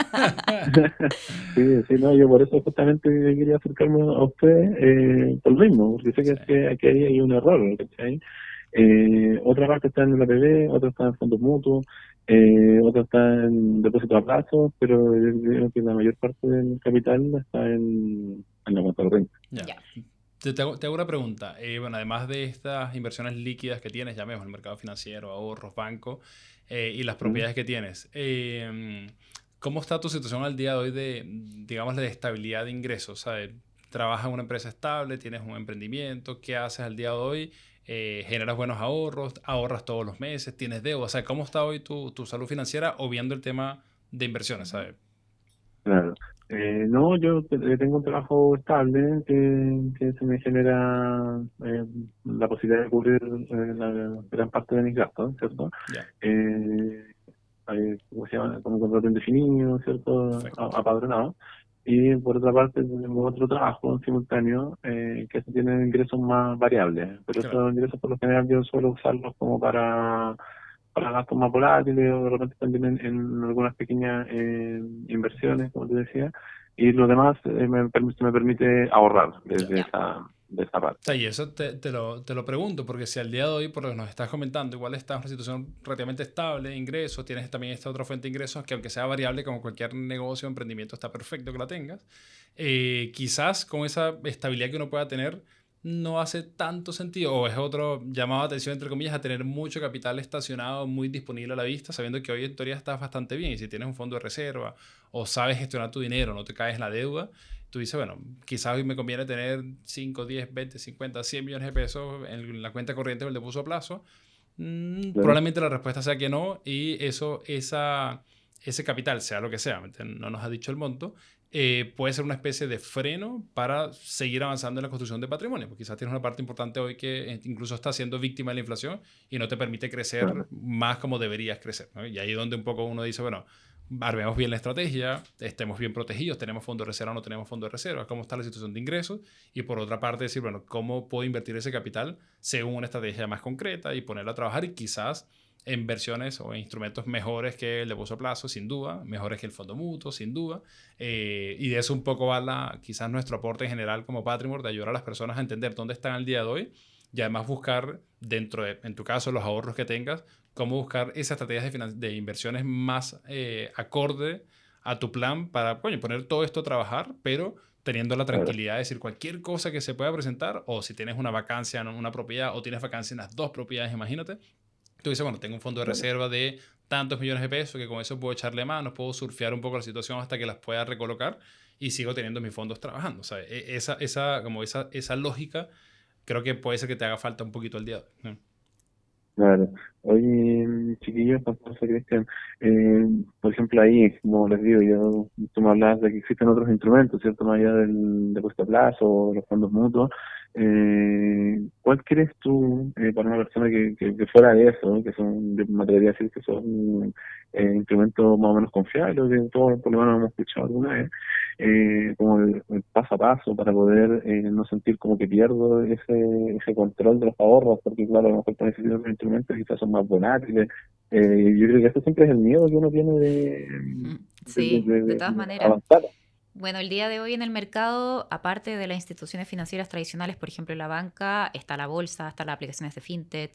Sí, sí, no, yo por eso justamente quería acercarme a usted por lo mismo, porque sé Sí. que aquí hay un error, ¿cachai? Otra parte está en el APB, otra está en fondos mutuos, otra está en depósito a plazo, pero yo creo que la mayor parte del capital está en la cuenta corriente. Ya. Ya. Te hago una pregunta. Bueno, además de estas inversiones líquidas que tienes, llamemos el mercado financiero, ahorros, banco, y las propiedades que tienes, ¿cómo está tu situación al día de hoy de, digamos, de estabilidad de ingresos? ¿Sabes? ¿Trabajas en una empresa estable? ¿Tienes un emprendimiento? ¿Qué haces al día de hoy? ¿Generas buenos ahorros? ¿Ahorras todos los meses? ¿Tienes deuda? O sea, ¿cómo está hoy tu salud financiera o viendo el tema de inversiones, ¿sabes? Claro. No, yo tengo un trabajo estable que se me genera la posibilidad de cubrir la gran parte de mis gastos, ¿cierto? Ya, ¿Cómo se llama? Como contrato indefinido, ¿cierto? perfecto. Apadronado. Y por otra parte tengo otro trabajo en simultáneo que tiene ingresos más variables, pero Claro. estos ingresos por lo general yo suelo usarlos como para gastos más volátiles o de repente también en algunas pequeñas inversiones, como te decía, y lo demás me permite ahorrar desde Ya. de esa O parte. sea, y eso te lo pregunto, porque si al día de hoy, por lo que nos estás comentando, igual estás en una situación relativamente estable de ingresos, tienes también esta otra fuente de ingresos que aunque sea variable, como cualquier negocio o emprendimiento, está perfecto que la tengas. Quizás con esa estabilidad que uno pueda tener, no hace tanto sentido, o es otro llamado de atención, entre comillas, a tener mucho capital estacionado, muy disponible a la vista, sabiendo que hoy en teoría estás bastante bien, y si tienes un fondo de reserva, o sabes gestionar tu dinero, no te caes en la deuda, tú dices, bueno, quizás hoy me conviene tener 5, 10, 20, 50, 100 millones de pesos en la cuenta corriente o el depósito a plazo. Claro. Probablemente la respuesta sea que no, y ese capital, sea lo que sea, no nos ha dicho el monto, puede ser una especie de freno para seguir avanzando en la construcción de patrimonio, porque quizás tienes una parte importante hoy que incluso está siendo víctima de la inflación y no te permite crecer Claro. más como deberías crecer, ¿no? Y ahí es donde un poco uno dice, bueno, armemos bien la estrategia, estemos bien protegidos, tenemos fondo de reserva o no tenemos fondo de reserva, cómo está la situación de ingresos, y por otra parte decir, bueno, cómo puedo invertir ese capital según una estrategia más concreta y ponerlo a trabajar, y quizás en versiones o en instrumentos mejores que el depósito a plazo, sin duda, mejores que el fondo mutuo, sin duda, y de eso un poco va quizás nuestro aporte en general como Patrimor, de ayudar a las personas a entender dónde están al día de hoy, y además buscar dentro de, en tu caso, los ahorros que tengas, cómo buscar esas estrategias de inversiones más acorde a tu plan para, coño, poner todo esto a trabajar, pero teniendo la Claro. tranquilidad de decir cualquier cosa que se pueda presentar, o si tienes una vacancia en una propiedad o tienes vacancia en las dos propiedades, imagínate, tú dices, bueno, tengo un fondo de Claro. reserva de tantos millones de pesos que con eso puedo echarle manos, puedo surfear un poco la situación hasta que las pueda recolocar y sigo teniendo mis fondos trabajando. O sea, esa lógica creo que puede ser que te haga falta un poquito al día de hoy. Claro. Oye, chiquillos, José Cristian, por ejemplo, ahí, como les digo, tú me hablabas de que existen otros instrumentos, ¿cierto? Más allá del depósito a plazo o los fondos mutuos. ¿Cuál crees tú, para una persona que fuera de eso, que son, yo me atrevería a decir que son instrumentos más o menos confiables, que todos por lo menos hemos escuchado alguna vez, como el paso a paso para poder no sentir como que pierdo ese control de los ahorros, porque claro, a lo mejor con ese tipo de instrumentos quizás son más volátiles. Yo creo que eso siempre es el miedo que uno tiene Sí, de todas de maneras. avanzar. Bueno, el día de hoy en el mercado, aparte de las instituciones financieras tradicionales, por ejemplo la banca, está la bolsa, están las aplicaciones de fintech,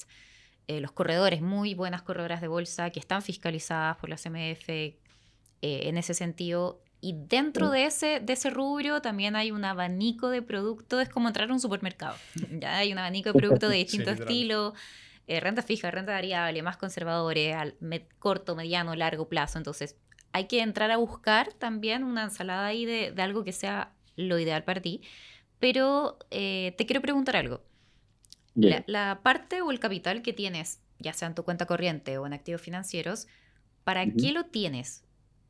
los corredores, muy buenas corredoras de bolsa que están fiscalizadas por la CMF en ese sentido. Y dentro de ese rubro también hay un abanico de productos, es como entrar a un supermercado. Ya hay un abanico de productos de distintos literal. estilos, renta fija, renta variable, más conservadores, corto, mediano, largo plazo. Entonces hay que entrar a buscar también una ensalada ahí de algo que sea lo ideal para ti. Pero te quiero preguntar algo. Bien. La parte o el capital que tienes, ya sea en tu cuenta corriente o en activos financieros, ¿para Ujú. qué lo tienes?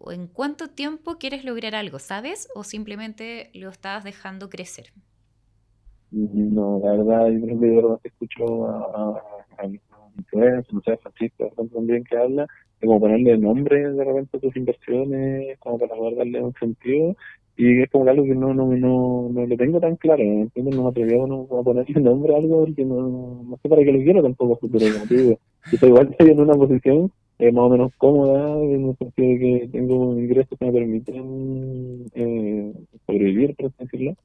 ¿O en cuánto tiempo quieres lograr algo? ¿Sabes? ¿O simplemente lo estás dejando crecer? No, la verdad, yo creo que de verdad que escucho a los influencers, no sé, a Francisco de repente también que habla, de como ponerle nombre de repente a tus inversiones, como para poder darle un sentido, y es como algo que no lo tengo tan claro, ¿no? ¿Entiendes? No me atreví a ponerle nombre a algo porque no sé para qué lo quiero tampoco a futuro, como te digo. Yo estoy igual estoy en una posición más o menos cómoda, en el sentido de que tengo ingresos que me permiten sobrevivir, por así decirlo.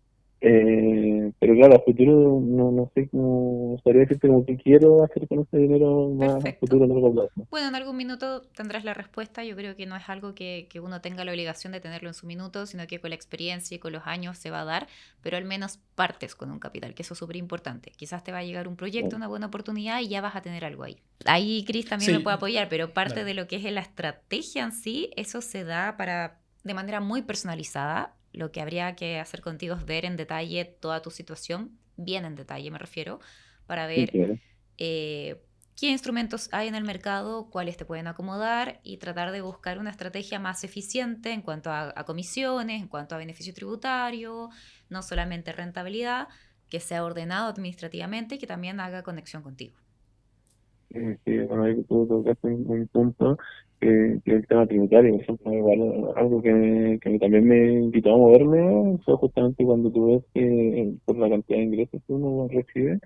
Pero claro, a futuro no sé cómo sabría decirte como que quiero hacer con ese dinero más a Perfecto. futuro a largo plazo. Bueno, en algún minuto tendrás la respuesta. Yo creo que no es algo que uno tenga la obligación de tenerlo en su minuto, sino que con la experiencia y con los años se va a dar, pero al menos partes con un capital, que eso es súper importante. Quizás te va a llegar un proyecto, Claro. una buena oportunidad y ya vas a tener algo ahí. Ahí Chris también me puede Sí, apoyar, pero parte dale. de lo que es la estrategia en sí, eso se da de manera muy personalizada. Lo que habría que hacer contigo es ver en detalle toda tu situación, bien en detalle me refiero, para Sí, ver claro. eh, qué instrumentos hay en el mercado, cuáles te pueden acomodar y tratar de buscar una estrategia más eficiente en cuanto a comisiones, en cuanto a beneficio tributario, no solamente rentabilidad, que sea ordenado administrativamente y que también haga conexión contigo. Sí, bueno, ahí tú tocaste un punto que es el tema tributario, por ejemplo, igual algo que también me invitó a moverme fue justamente cuando tú ves que por la cantidad de ingresos que uno recibe,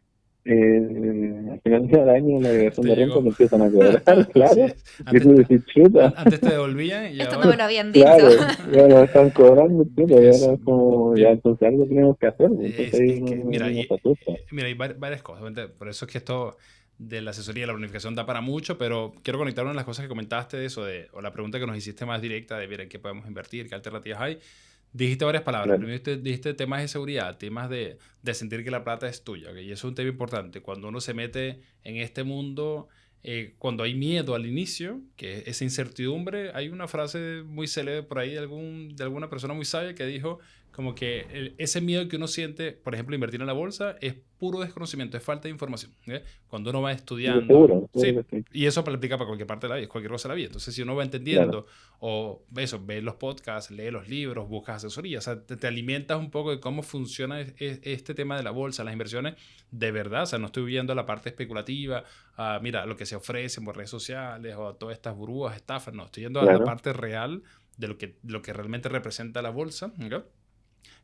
al final del año la declaración Te de renta llegó. te empiezan a cobrar, Así claro, es. y tú decís, chuta, Antes te devolvían y Esto no me lo ahora... habían dicho. claro, ya nos están cobrando, chuta, y Es ahora es como, ya bien. entonces algo tenemos que hacer, pues, entonces ahí Es que, uno se asusta. mira, hay varias cosas. Obviamente, por eso es que esto de la asesoría y la planificación da para mucho, pero quiero conectar una de las cosas que comentaste de eso, o la pregunta que nos hiciste más directa de, mira, ¿en qué podemos invertir? ¿Qué alternativas hay? Dijiste varias palabras. Claro, Primero dijiste temas de seguridad, temas de sentir que la plata es tuya, ¿ok? Y eso es un tema importante. Cuando uno se mete en este mundo, cuando hay miedo al inicio, que es esa incertidumbre, hay una frase muy célebre por ahí de alguna persona muy sabia que dijo como que ese miedo que uno siente, por ejemplo, invertir en la bolsa, es puro desconocimiento, es falta de información, ¿ok? Cuando uno va estudiando, seguro sí, que sí, y eso aplica para cualquier parte de la vida, cualquier cosa de la vida. Entonces, si uno va claro, entendiendo o eso, ve los podcasts, lee los libros, buscas asesoría, o sea, te alimentas un poco de cómo funciona este tema de la bolsa, las inversiones de verdad, o sea, no estoy viendo la parte especulativa, mira, lo que se ofrece por redes sociales o todas estas burbujas, estafas, no, estoy yendo a la claro, parte real de lo que realmente representa la bolsa, ¿ok?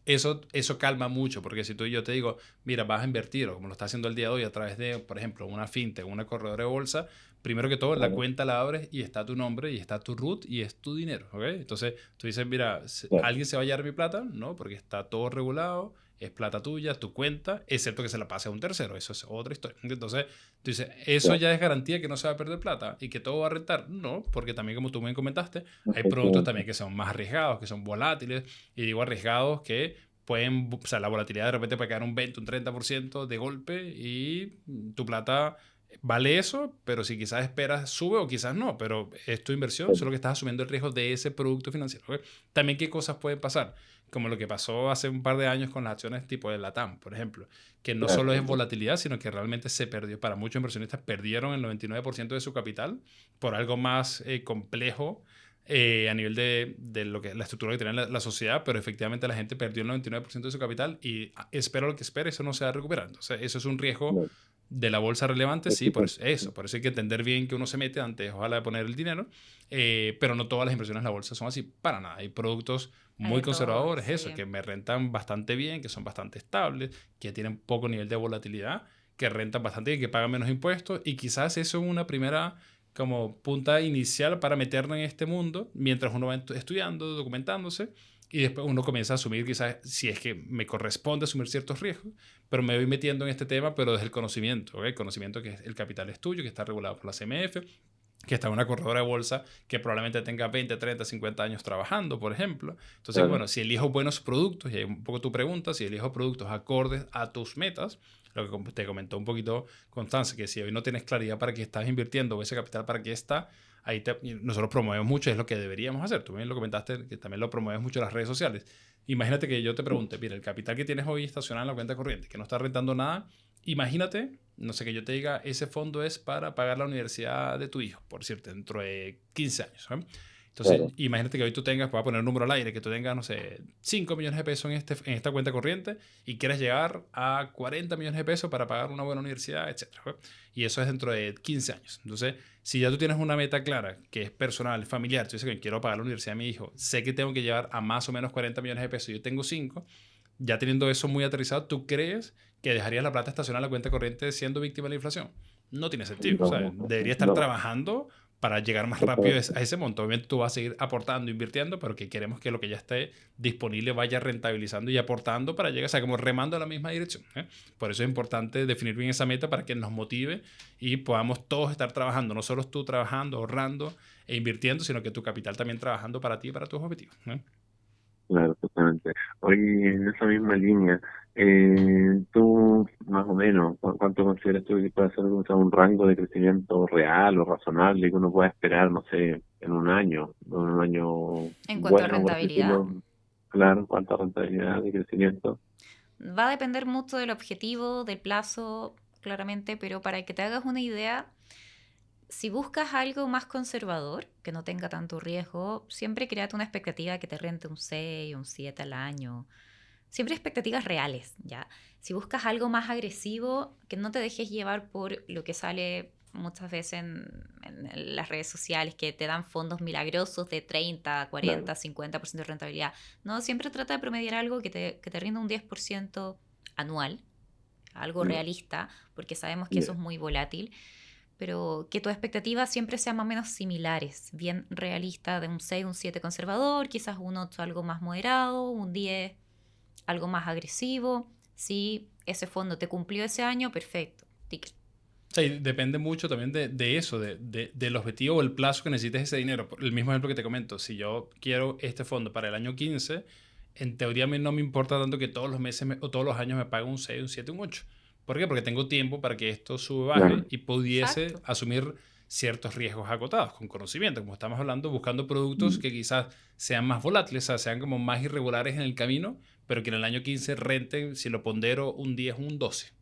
Eso calma mucho, porque si tú y yo te digo, mira, vas a invertir, o como lo está haciendo el día de hoy a través de, por ejemplo, una fintech, una corredora de bolsa, primero que todo, la claro, cuenta la abres y está tu nombre y está tu root y es tu dinero, ¿ok? Entonces tú dices, mira, claro, ¿alguien se va a llevar mi plata? No, porque está todo regulado, es plata tuya, tu cuenta, excepto que se la pase a un tercero, eso es otra historia. Entonces tú dices, ¿eso claro, ya es garantía que no se va a perder plata y que todo va a rentar? No, porque también como tú me comentaste, hay productos efectivamente, también que son más arriesgados, que son volátiles, y digo arriesgados que pueden, o sea, la volatilidad de repente puede caer un 20, un 30% de golpe y tu plata vale eso, pero si quizás esperas sube o quizás no, pero es tu inversión, claro, solo que estás asumiendo el riesgo de ese producto financiero. ¿Ok? También qué cosas pueden pasar, como lo que pasó hace un par de años con las acciones tipo de Latam, por ejemplo, que no claro, solo es volatilidad, sino que realmente se perdió, para muchos inversionistas perdieron el 99% de su capital por algo más complejo a nivel de lo que, la estructura que tenía la sociedad, pero efectivamente la gente perdió el 99% de su capital y espero lo que espere, eso no se va a recuperar. Entonces, eso es un riesgo claro, de la bolsa relevante, sí, por efectivamente, eso, por eso hay que entender bien que uno se mete antes, ojalá, de poner el dinero, pero no todas las inversiones en la bolsa son así, para nada. Hay productos Hay muy de todo, conservadores, eso, sí. que me rentan bastante bien, que son bastante estables, que tienen poco nivel de volatilidad, que rentan bastante bien, que pagan menos impuestos, y quizás eso es una primera como punta inicial para meternos en este mundo, mientras uno va estudiando, documentándose, y después uno comienza a asumir quizás si es que me corresponde asumir ciertos riesgos, pero me voy metiendo en este tema, pero desde el conocimiento, ¿ok? El conocimiento que el capital es tuyo, que está regulado por la CMF, que está en una corredora de bolsa que probablemente tenga 20, 30, 50 años trabajando, por ejemplo. Entonces, claro, bueno, si elijo buenos productos, y hay un poco tu pregunta, si elijo productos acordes a tus metas, lo que te comentó un poquito Constanza, que si hoy no tienes claridad para qué estás invirtiendo o ese capital para qué está, nosotros promovemos mucho, es lo que deberíamos hacer. Tú también lo comentaste, que también lo promueves mucho en las redes sociales. Imagínate que yo te pregunte, mira, el capital que tienes hoy estacionado en la cuenta corriente, que no está rentando nada, imagínate, no sé, que yo te diga, ese fondo es para pagar la universidad de tu hijo, por decirte, dentro de 15 años. ¿Eh? Entonces, claro, imagínate que hoy tú tengas, voy a poner un número al aire, que tú tengas, no sé, 5 millones de pesos en esta cuenta corriente y quieres llegar a 40 millones de pesos para pagar una buena universidad, etcétera. ¿Eh? Y eso es dentro de 15 años. Entonces, si ya tú tienes una meta clara, que es personal, familiar, tú dices que quiero pagar la universidad de mi hijo, sé que tengo que llevar a más o menos 40 millones de pesos y yo tengo 5, ya teniendo eso muy aterrizado, ¿tú crees que dejarías la plata estacionada en la cuenta corriente siendo víctima de la inflación? No tiene sentido. O sea, no, debería estar no, trabajando para llegar más rápido a ese monto. Obviamente tú vas a seguir aportando, invirtiendo, pero que queremos que lo que ya esté disponible vaya rentabilizando y aportando para llegar, o sea, como remando en la misma dirección. Por eso es importante definir bien esa meta para que nos motive y podamos todos estar trabajando, no solo tú trabajando, ahorrando e invirtiendo, sino que tu capital también trabajando para ti y para tus objetivos. Claro, totalmente. Oye, en esa misma línea, tú más o menos, ¿cuánto consideras tú que puede ser un rango de crecimiento real o razonable que uno pueda esperar, no sé, en un año En cuanto a bueno, por así rentabilidad, decirlo? Claro, cuánta rentabilidad de crecimiento. va a depender mucho del objetivo, del plazo, claramente, pero para que te hagas una idea, si buscas algo más conservador, que no tenga tanto riesgo, siempre créate una expectativa que te rente un 6, un 7 al año. Siempre expectativas reales, ¿ya? Si buscas algo más agresivo, que no te dejes llevar por lo que sale muchas veces en las redes sociales, que te dan fondos milagrosos de 30, 40, Claro. 50% de rentabilidad. No, siempre trata de promediar algo que te rinda un 10% anual, algo Mm, realista, porque sabemos que eso ya. es muy volátil, pero que tus expectativas siempre sean más o menos similares, bien realista, de un 6, un 7 conservador, quizás un 8 algo más moderado, un 10 algo más agresivo. Si ese fondo te cumplió ese año, perfecto, ticket. O sea, y depende mucho también de eso, del objetivo o el plazo que necesites ese dinero. El mismo ejemplo que te comento, si yo quiero este fondo para el año 15, en teoría a mí no me importa tanto que todos los meses o todos los años me pague un 6, un 7, un 8. ¿Por qué? Porque tengo tiempo para que esto sube, baje Claro. y pudiese Exacto. asumir ciertos riesgos acotados con conocimiento, como estamos hablando, buscando productos Mm, que quizás sean más volátiles, o sea, sean como más irregulares en el camino, pero que en el año 15 renten, si lo pondero, un 10, un 12.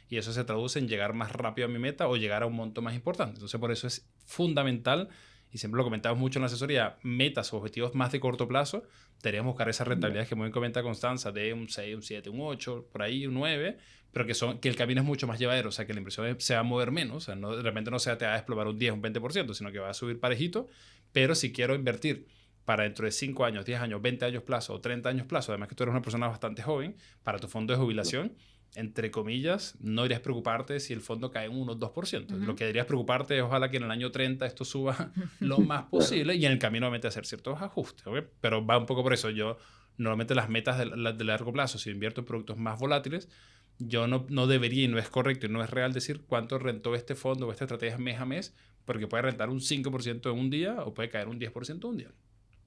Y eso se traduce en llegar más rápido a mi meta o llegar a un monto más importante. Entonces, por eso es fundamental, y siempre lo comentamos mucho en la asesoría, metas o objetivos más de corto plazo, deberíamos buscar esas ya. rentabilidades que muy bien comenta Constanza, de un 6, un 7, un 8, por ahí un 9, pero que el camino es mucho más llevadero, o sea, que la inversión se va a mover menos, o sea, de repente no te va a desplomar un 10, un 20%, sino que va a subir parejito, pero si quiero invertir para dentro de 5 años, 10 años, 20 años plazo o 30 años plazo, además que tú eres una persona bastante joven, para tu fondo de jubilación, entre comillas, no deberías preocuparte si el fondo cae en 1 o 2%. Lo que deberías preocuparte es ojalá que en el año 30 esto suba lo más Claro. posible y en el camino obviamente hacer ciertos ajustes. ¿Ok? Pero va un poco por eso. Yo normalmente las metas de largo plazo, si invierto en productos más volátiles, yo no debería y no es correcto y no es real decir cuánto rentó este fondo o esta estrategia mes a mes, porque puede rentar un 5% en un día o puede caer un 10% un día.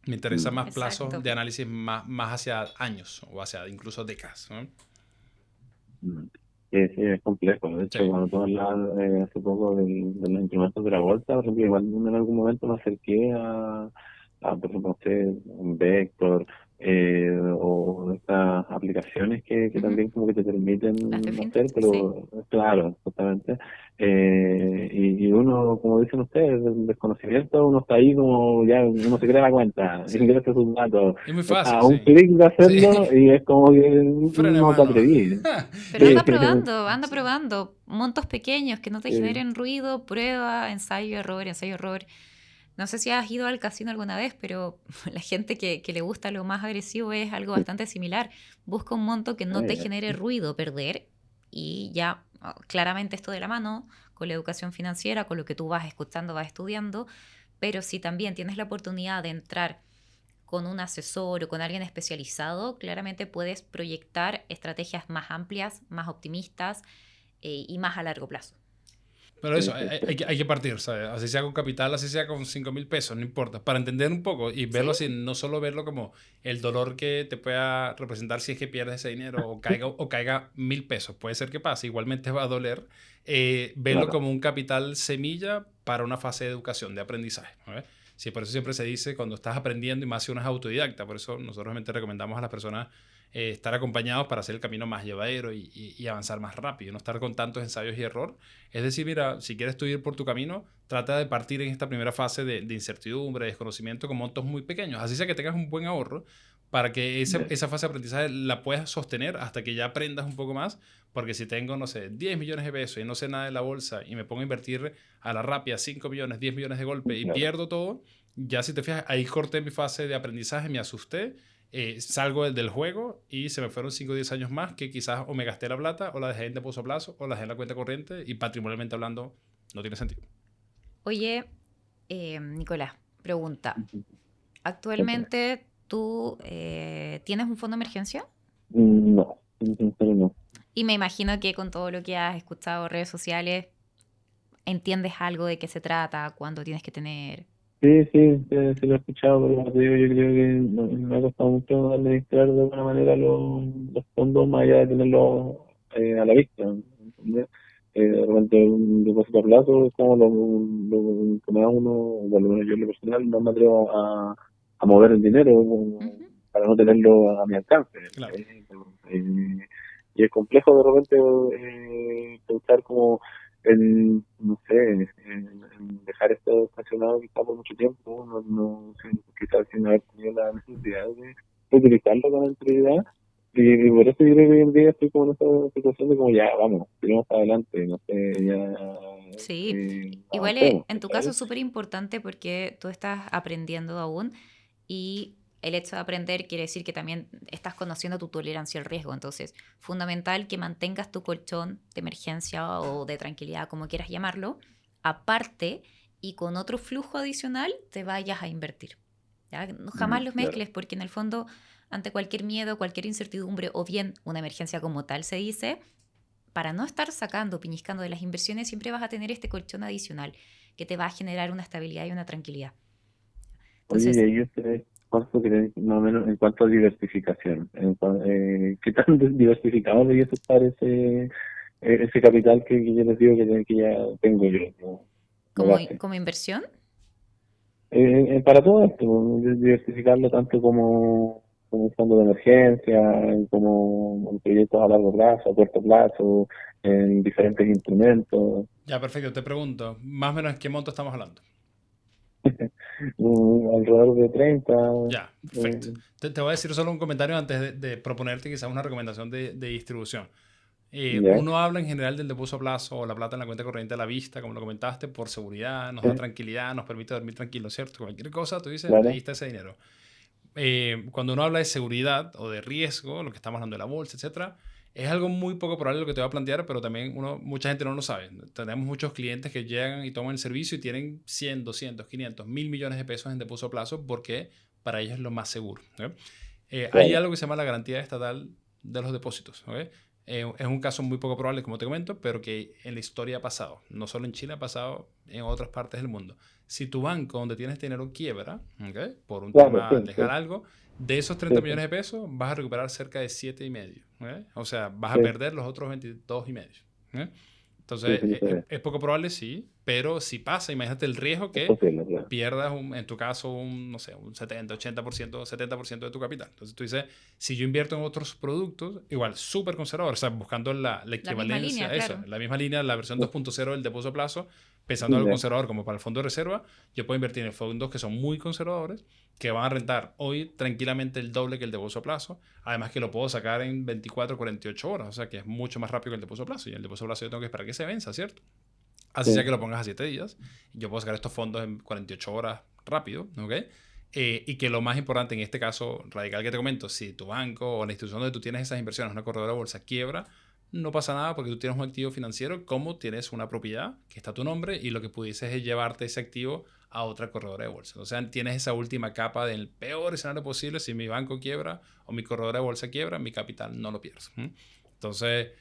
Me interesa Mm, más plazos Exacto. de análisis más hacia años o hacia incluso décadas. ¿No? mm. Sí, sí, es complejo. De Sí. hecho, cuando tú hablabas hace poco de los instrumentos de la bolsa, por ejemplo, igual en algún momento me acerqué por ejemplo, no sé, un Vector, o estas aplicaciones que Ujú. también como que te Las de permiten hacer, fintech, sí. pero claro, justamente. Y uno, como dicen ustedes, del desconocimiento, uno está ahí como ya, uno se crea la cuenta, Sí. ingresa sus datos, Es muy está fácil, a un sí. clic de Sí. hacerlo y es como que Frene no te mano. atreví. Pero Sí, anda Sí. probando. Montos pequeños que no te sí. generen ruido, prueba, ensayo, error, ensayo, error. No sé si has ido al casino alguna vez, pero la gente que le gusta lo más agresivo es algo bastante similar. Busca un monto que Ah, no te ya. genere ruido perder y ya, claramente esto de la mano, con la educación financiera, con lo que tú vas escuchando, vas estudiando, pero si también tienes la oportunidad de entrar con un asesor o con alguien especializado, claramente puedes proyectar estrategias más amplias, más optimistas y más a largo plazo. Pero Sí, eso, sí, sí. hay que partir, ¿sabes? Así sea con capital, así sea con 5.000 pesos, no importa. Para entender un poco y Sí, verlo así, no solo verlo como el dolor que te pueda representar si es que pierdes ese dinero o caiga 1.000 pesos. Puede ser que pase, igualmente va a doler. Verlo Claro. como un capital semilla para una fase de educación, de aprendizaje. ¿No? Sí, por eso siempre se dice cuando estás aprendiendo y más si uno es autodidacta. Por eso nosotros realmente recomendamos a las personas estar acompañados para hacer el camino más llevadero y avanzar más rápido, no estar con tantos ensayos y error. Es decir, mira, si quieres tú ir por tu camino, trata de partir en esta primera fase de incertidumbre, de desconocimiento con montos muy pequeños. Así sea que tengas un buen ahorro para que Ya. esa fase de aprendizaje la puedas sostener hasta que ya aprendas un poco más. Porque si tengo, no sé, 10 millones de pesos y no sé nada de la bolsa y me pongo a invertir a la rápida 5 millones, 10 millones de golpe y Claro. pierdo todo, ya si te fijas, ahí corté mi fase de aprendizaje, me asusté, salgo del juego y se me fueron 5 o 10 años más que quizás o me gasté la plata o la dejé en depósito a plazo o la dejé en la cuenta corriente y patrimonialmente hablando no tiene sentido. oye, Nicolás, pregunta. Ujú. ¿Actualmente tú tienes un fondo de emergencia? No, en sincero no. Y me imagino que con todo lo que has escuchado en redes sociales, entiendes algo de qué se trata, cuánto tienes que tener. Sí, sí, sí lo he escuchado, pero como te digo, yo creo que me ha costado mucho administrar de alguna manera los fondos más allá de tenerlos a la vista. ¿Entendés? De repente un depósito a plazo es como lo que me da uno, o por lo menos yo en lo personal no me atrevo a mover el dinero Ujú. para no tenerlo a mi alcance. Claro. Y es complejo de repente pensar como no sé, en dejar esto estacionado quizá por mucho tiempo, quizás sin haber tenido la necesidad de utilizarlo con anterioridad. Y por eso yo creo que hoy en día estoy como en esta situación de como ya, vamos, tiramos para adelante, no sé, ya Sí, igual avancemos, en tu caso ¿cachai? es súper importante porque tú estás aprendiendo aún y el hecho de aprender quiere decir que también estás conociendo tu tolerancia al riesgo. Entonces, fundamental que mantengas tu colchón de emergencia o de tranquilidad, como quieras llamarlo, aparte y con otro flujo adicional te vayas a invertir. ¿Ya? Jamás los Claro. mezcles porque en el fondo, ante cualquier miedo, cualquier incertidumbre o bien una emergencia como tal se dice, para no estar sacando, piñiscando de las inversiones, siempre vas a tener este colchón adicional que te va a generar una estabilidad y una tranquilidad. Oye, y Entonces, ahí ustedes, ¿cuánto creen más o menos en cuanto a diversificación? ¿Qué tan diversificado debería estar ese capital que yo les digo que ya tengo yo como base? como inversión, Para todo esto, diversificarlo tanto como un fondo de emergencia, como en proyectos a largo plazo, a corto plazo, en diferentes instrumentos, Ya, perfecto. Te pregunto, más o menos, ¿en qué monto estamos hablando? alrededor de 30. Ya, perfecto. eh, Te voy a decir solo un comentario antes de proponerte quizás una recomendación de distribución. ¿Ya? Uno habla en general del depósito a plazo o la plata en la cuenta corriente a la vista, como lo comentaste, por seguridad, nos da Sí, tranquilidad, nos permite dormir tranquilo, ¿cierto? Cualquier cosa, tú dices, ahí claro, está ese dinero. Cuando uno habla de seguridad o de riesgo, lo que estamos hablando de la bolsa, etcétera, es algo muy poco probable lo que te voy a plantear, pero también mucha gente no lo sabe. Tenemos muchos clientes que llegan y toman el servicio y tienen 100, 200, 500, 1.000 millones de pesos en depósito a plazo porque para ellos es lo más seguro. ¿Ok? Hay claro. algo que se llama la garantía estatal de los depósitos. ¿Ok? Es un caso muy poco probable, como te comento, pero que en la historia ha pasado. No solo en Chile, ha pasado en otras partes del mundo. Si tu banco donde tienes dinero quiebra, ¿ok? Por un Claro, tema sí, legal sí, algo, de esos sí, 30 sí, millones de pesos vas a recuperar cerca de 7,5. ¿Ok? O sea, vas a sí, perder los otros 22,5. ¿Ok? sí, Entonces, sí, lo sé. es poco probable, sí, pero si pasa, imagínate el riesgo Es que posible, claro. pierdas, en tu caso, no sé, un 70, 80%, 70% de tu capital. Entonces tú dices, si yo invierto en otros productos, igual, súper conservador, o sea, buscando la la misma línea, equivalencia, eso, claro. la misma línea, la versión Sí, 2.0 del depósito a plazo, pensando en algo ya, conservador como para el fondo de reserva, yo puedo invertir en fondos que son muy conservadores, que van a rentar hoy tranquilamente el doble que el depósito a plazo, además que lo puedo sacar en 24, 48 horas, o sea, que es mucho más rápido que el depósito a plazo, y el depósito a plazo yo tengo que esperar que se venza, ¿cierto? Así sea sí, que lo pongas a 7 días, yo puedo sacar estos fondos en 48 horas rápido, ¿ok? Y que lo más importante en este caso radical que te comento, si tu banco o la institución donde tú tienes esas inversiones, una corredora de bolsa, quiebra, no pasa nada porque tú tienes un activo financiero como tienes una propiedad que está a tu nombre y lo que pudieses es llevarte ese activo a otra corredora de bolsa. O sea, tienes esa última capa del peor escenario posible. Si mi banco quiebra o mi corredora de bolsa quiebra, mi capital no lo pierdo. Entonces,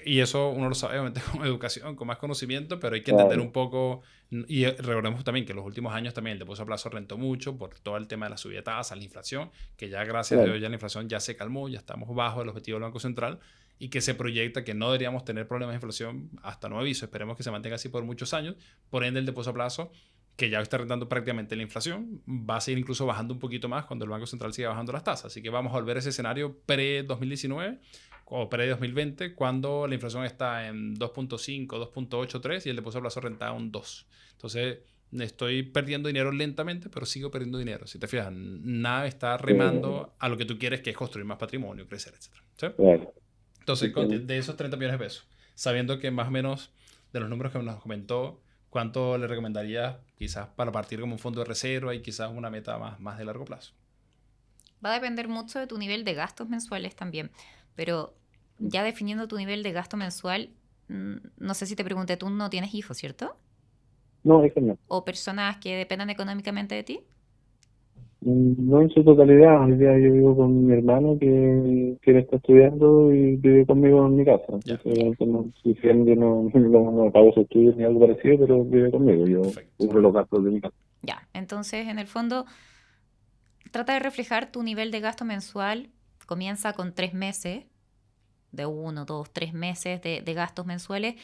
y eso uno lo sabe obviamente con educación, con más conocimiento, pero hay que entender un claro, poco, y recordemos también que en los últimos años también el depósito a plazo rentó mucho por todo el tema de la subida de tasas, la inflación, que ya gracias a claro, Dios ya la inflación ya se calmó, ya estamos bajo el objetivo del Banco Central y que se proyecta que no deberíamos tener problemas de inflación hasta nuevo aviso, esperemos que se mantenga así por muchos años, por ende el depósito a plazo que ya está rentando prácticamente la inflación, va a seguir incluso bajando un poquito más cuando el Banco Central siga bajando las tasas. Así que vamos a volver a ese escenario pre-2019 o pre-2020, cuando la inflación está en 2.5, 2.83 y el depósito a plazo rentaba un 2. Entonces, estoy perdiendo dinero lentamente, pero sigo perdiendo dinero. Si te fijas, nada está sí, remando a lo que tú quieres, que es construir más patrimonio, crecer, etc. ¿Sí? claro. Entonces, Entiendo. de esos 30 millones de pesos, sabiendo que más o menos de los números que nos comentó, ¿cuánto le recomendarías quizás para partir como un fondo de reserva y quizás una meta más de largo plazo? Va a depender mucho de tu nivel de gastos mensuales también, pero ya definiendo tu nivel de gasto mensual, no sé si te pregunté, tú no tienes hijos, ¿cierto? No, eso no. ¿O personas que dependan económicamente de ti? No en su totalidad. Hoy día yo vivo con mi hermano que él está estudiando y vive conmigo en mi casa. Ya. Entonces, obviamente si bien yo no pago su estudio ni algo parecido, pero vive conmigo. Yo Perfecto. cubro los gastos de mi casa. Ya, entonces en el fondo trata de reflejar tu nivel de gasto mensual. Comienza con 3 meses, de 1, 2, 3 meses de gastos mensuales.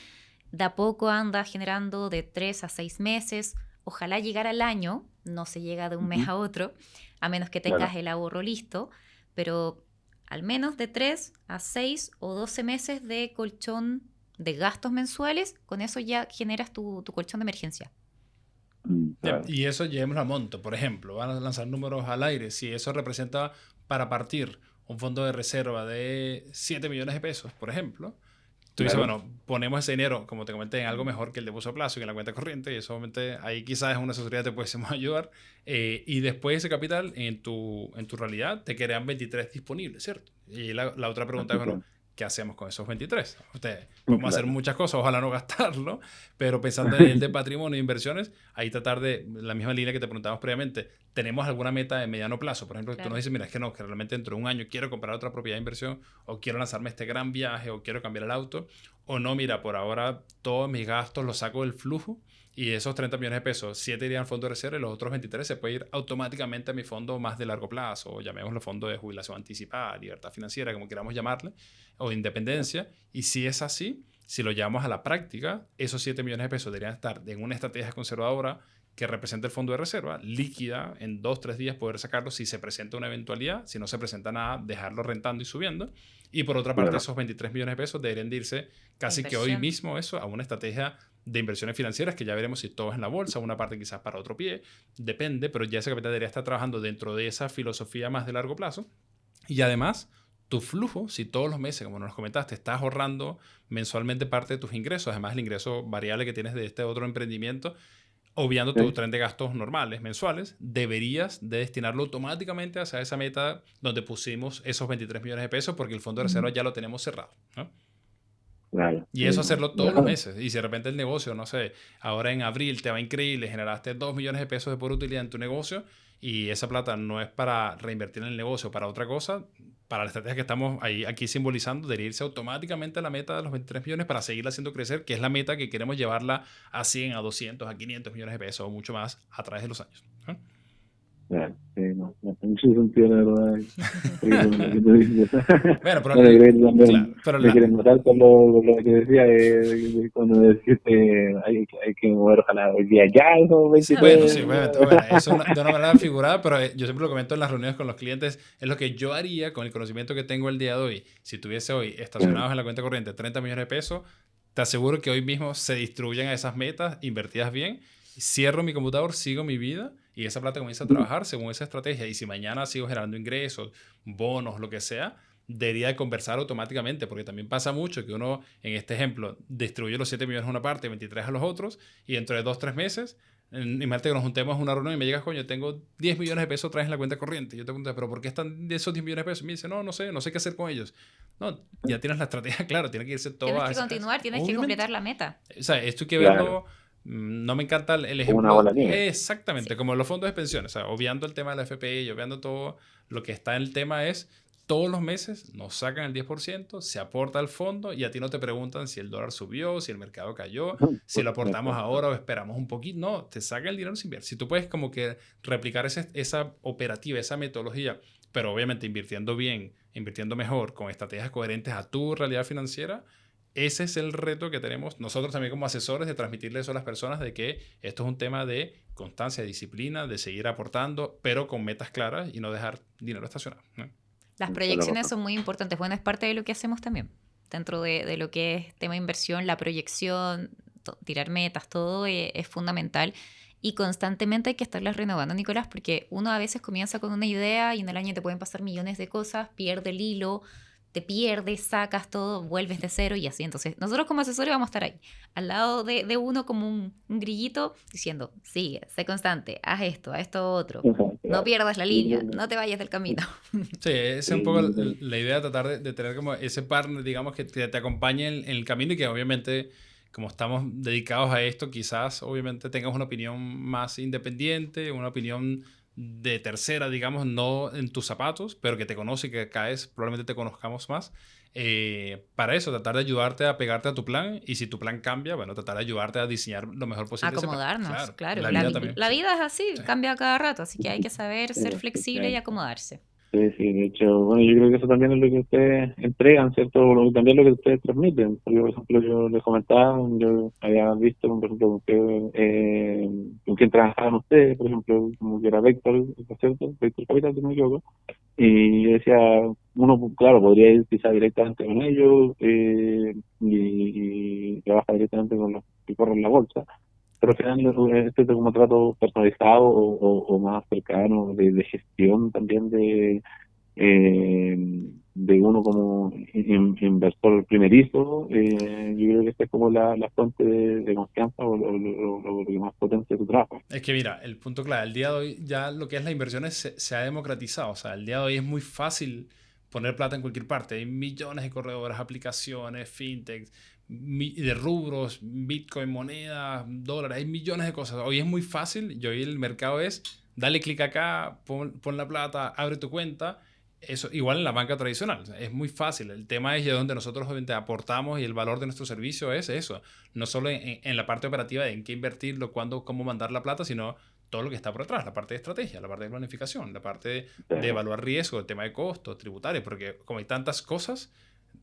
De a poco andas generando de 3 a 6 meses. Ojalá llegar al año, no se llega de un mes Ujú. a otro, a menos que tengas Claro. el ahorro listo, pero al menos de 3 a 6 o 12 meses de colchón de gastos mensuales, con eso ya generas tu colchón de emergencia. Ya, Claro. y eso llevémoslo a monto. Por ejemplo, van a lanzar números al aire. Si eso representa para partir un fondo de reserva de 7 millones de pesos, por ejemplo, tú dices, Claro. bueno, ponemos ese dinero, como te comenté, en algo mejor que el de uso a plazo, que en la cuenta corriente, y eso obviamente ahí quizás es una asesoría que te pudiésemos ayudar. Y después ese capital, en tu realidad, te quedan 23 disponibles, ¿cierto? Y la otra pregunta es, Así bueno, que, ¿qué hacemos con esos 23? Podemos hacer claro. muchas cosas, ojalá no gastarlo, pero pensando en el de patrimonio e inversiones, ahí tratar de, la misma línea que te preguntábamos previamente, ¿tenemos alguna meta de mediano plazo? Por ejemplo, tú Claro. nos dices, mira, es que no, que realmente dentro de un año quiero comprar otra propiedad de inversión, o quiero lanzarme este gran viaje, o quiero cambiar el auto, o no, mira, por ahora todos mis gastos los saco del flujo, y esos 30 millones de pesos, 7 irían al fondo de reserva y los otros 23 se puede ir automáticamente a mi fondo más de largo plazo, o llamémoslo fondo de jubilación anticipada, libertad financiera, como queramos llamarle, o independencia. Y si es así, si lo llevamos a la práctica, esos 7 millones de pesos deberían estar en una estrategia conservadora que represente el fondo de reserva, líquida, en 2-3 días poder sacarlo si se presenta una eventualidad, si no se presenta nada, dejarlo rentando y subiendo. Y por otra parte, Claro. esos 23 millones de pesos deberían de irse casi que hoy Inversión. mismo eso a una estrategia de inversiones financieras, que ya veremos si todo es en la bolsa, una parte quizás para otro pie, depende, pero ya ese capital debería estar trabajando dentro de esa filosofía más de largo plazo. Y además, tu flujo, si todos los meses, como nos comentaste, estás ahorrando mensualmente parte de tus ingresos, además el ingreso variable que tienes de este otro emprendimiento, obviando tu Sí. tren de gastos normales, mensuales, deberías de destinarlo automáticamente hacia esa meta donde pusimos esos 23 millones de pesos, porque el fondo de reserva ya lo tenemos cerrado, ¿no? Claro. Y Sí, eso no. hacerlo todos los meses. Y si de repente el negocio, no sé, ahora en abril te va increíble, generaste 2 millones de pesos de pura utilidad en tu negocio y esa plata no es para reinvertir en el negocio, para otra cosa, para la estrategia que estamos aquí simbolizando, de irse automáticamente a la meta de los 23 millones para seguirla haciendo crecer, que es la meta que queremos llevarla a 100, a 200, a 500 millones de pesos o mucho más a través de los años, ¿no? Claro. Sí, no tiene mucho sentido, la verdad. Lo que tú dices. Bueno, pero, Bueno, yo creo que tú también claro, pero me quieres matar con lo que decía, cuando deciste hay que mover ojalá hoy día ya, esos 23. bueno, sí, obviamente. Bueno, eso de una manera figurada, pero yo siempre lo comento en las reuniones con los clientes, es lo que yo haría con el conocimiento que tengo el día de hoy. Si tuviese hoy estacionados en la cuenta corriente 30 millones de pesos, te aseguro que hoy mismo se distribuyen a esas metas invertidas bien, cierro mi computador, sigo mi vida y esa plata comienza a trabajar según esa estrategia. Y si mañana sigo generando ingresos, bonos, lo que sea, debería de conversar automáticamente, porque también pasa mucho que uno, en este ejemplo, distribuye los 7 millones a una parte y 23 a los otros, y dentro de 2-3 meses, imagínate que nos juntemos en una reunión y me llegas, coño, tengo 10 millones de pesos otra vez en la cuenta corriente. Y yo te pregunto, ¿pero por qué están esos 10 millones de pesos? Y me dice, no sé qué hacer con ellos. No, ya tienes la estrategia, claro, tiene que irse todo Tienes a que esa- continuar, tienes que Obviamente. completar la meta. O sea, esto hay que Claro. verlo. No me encanta el Como ejemplo. una bola de nieve. Exactamente, Sí. como los fondos de pensiones. O sea, obviando el tema de la FPI y obviando todo, lo que está en el tema es todos los meses nos sacan el 10%, se aporta al fondo y a ti no te preguntan si el dólar subió, si el mercado cayó, si lo aportamos ahora o esperamos un poquito. No, te sacan el dinero sin ver. Si tú puedes como que replicar esa operativa, esa metodología, pero obviamente invirtiendo bien, invirtiendo mejor, con estrategias coherentes a tu realidad financiera, ese es el reto que tenemos nosotros también como asesores, de transmitirle eso a las personas, de que esto es un tema de constancia, de disciplina, de seguir aportando, pero con metas claras y no dejar dinero estacionado, ¿no? Las proyecciones son muy importantes. Bueno, es parte de lo que hacemos también. Dentro de lo que es tema inversión, la proyección, tirar metas, todo es fundamental. Y constantemente hay que estarlas renovando, Nicolás, porque uno a veces comienza con una idea y en el año te pueden pasar millones de cosas, pierde el hilo, te pierdes, sacas todo, vuelves de cero y así. Entonces, nosotros como asesores vamos a estar ahí, al lado de uno como un grillito, diciendo, sigue, sé constante, haz esto otro. No pierdas la línea, no te vayas del camino. Sí, esa es un poco la idea, tratar de tener como ese partner, digamos, que te acompañe en el camino y que obviamente, como estamos dedicados a esto, quizás obviamente tengas una opinión más independiente, una opinión de tercera, digamos, no en tus zapatos, pero que te conoce y que caes, probablemente te conozcamos más. Para eso, tratar de ayudarte a pegarte a tu plan, y si tu plan cambia, bueno, tratar de ayudarte a diseñar lo mejor posible ese plan. Acomodarnos, claro. La vida también. La Sí. vida es así, Sí. cambia cada rato, así que hay que saber ser Sí, flexible y efectivamente. acomodarse. Sí, de hecho, bueno, yo creo que eso también es lo que ustedes entregan, ¿cierto? También lo que ustedes transmiten. Porque, por ejemplo, yo les comentaba, yo había visto, por ejemplo, con quién trabajaban ustedes, por ejemplo, como que era Vector, ¿cierto? Vector Capital, si no me equivoco. Y yo decía, uno, claro, podría ir quizá directamente con ellos y trabaja directamente con los que corren la bolsa. Pero al final este es como trato personalizado o más cercano de gestión también eh, de uno como inversor primerizo. Yo creo que esta es como la fuente de confianza o lo que más potencia tu trabajo. Es que mira, el punto clave, el día de hoy ya lo que es la inversión se ha democratizado. O sea, el día de hoy es muy fácil poner plata en cualquier parte. Hay millones de corredores, aplicaciones, fintech, de rubros, Bitcoin, monedas, dólares, hay millones de cosas. Hoy es muy fácil y hoy el mercado es, dale clic acá, pon la plata, abre tu cuenta. Eso, igual en la banca tradicional, o sea, es muy fácil. El tema es de donde nosotros obviamente aportamos y el valor de nuestro servicio es eso. No solo en la parte operativa de en qué invertirlo, cuándo, cómo mandar la plata, sino todo lo que está por detrás, la parte de estrategia, la parte de planificación, la parte de evaluar riesgo, el tema de costos, tributarios, porque como hay tantas cosas,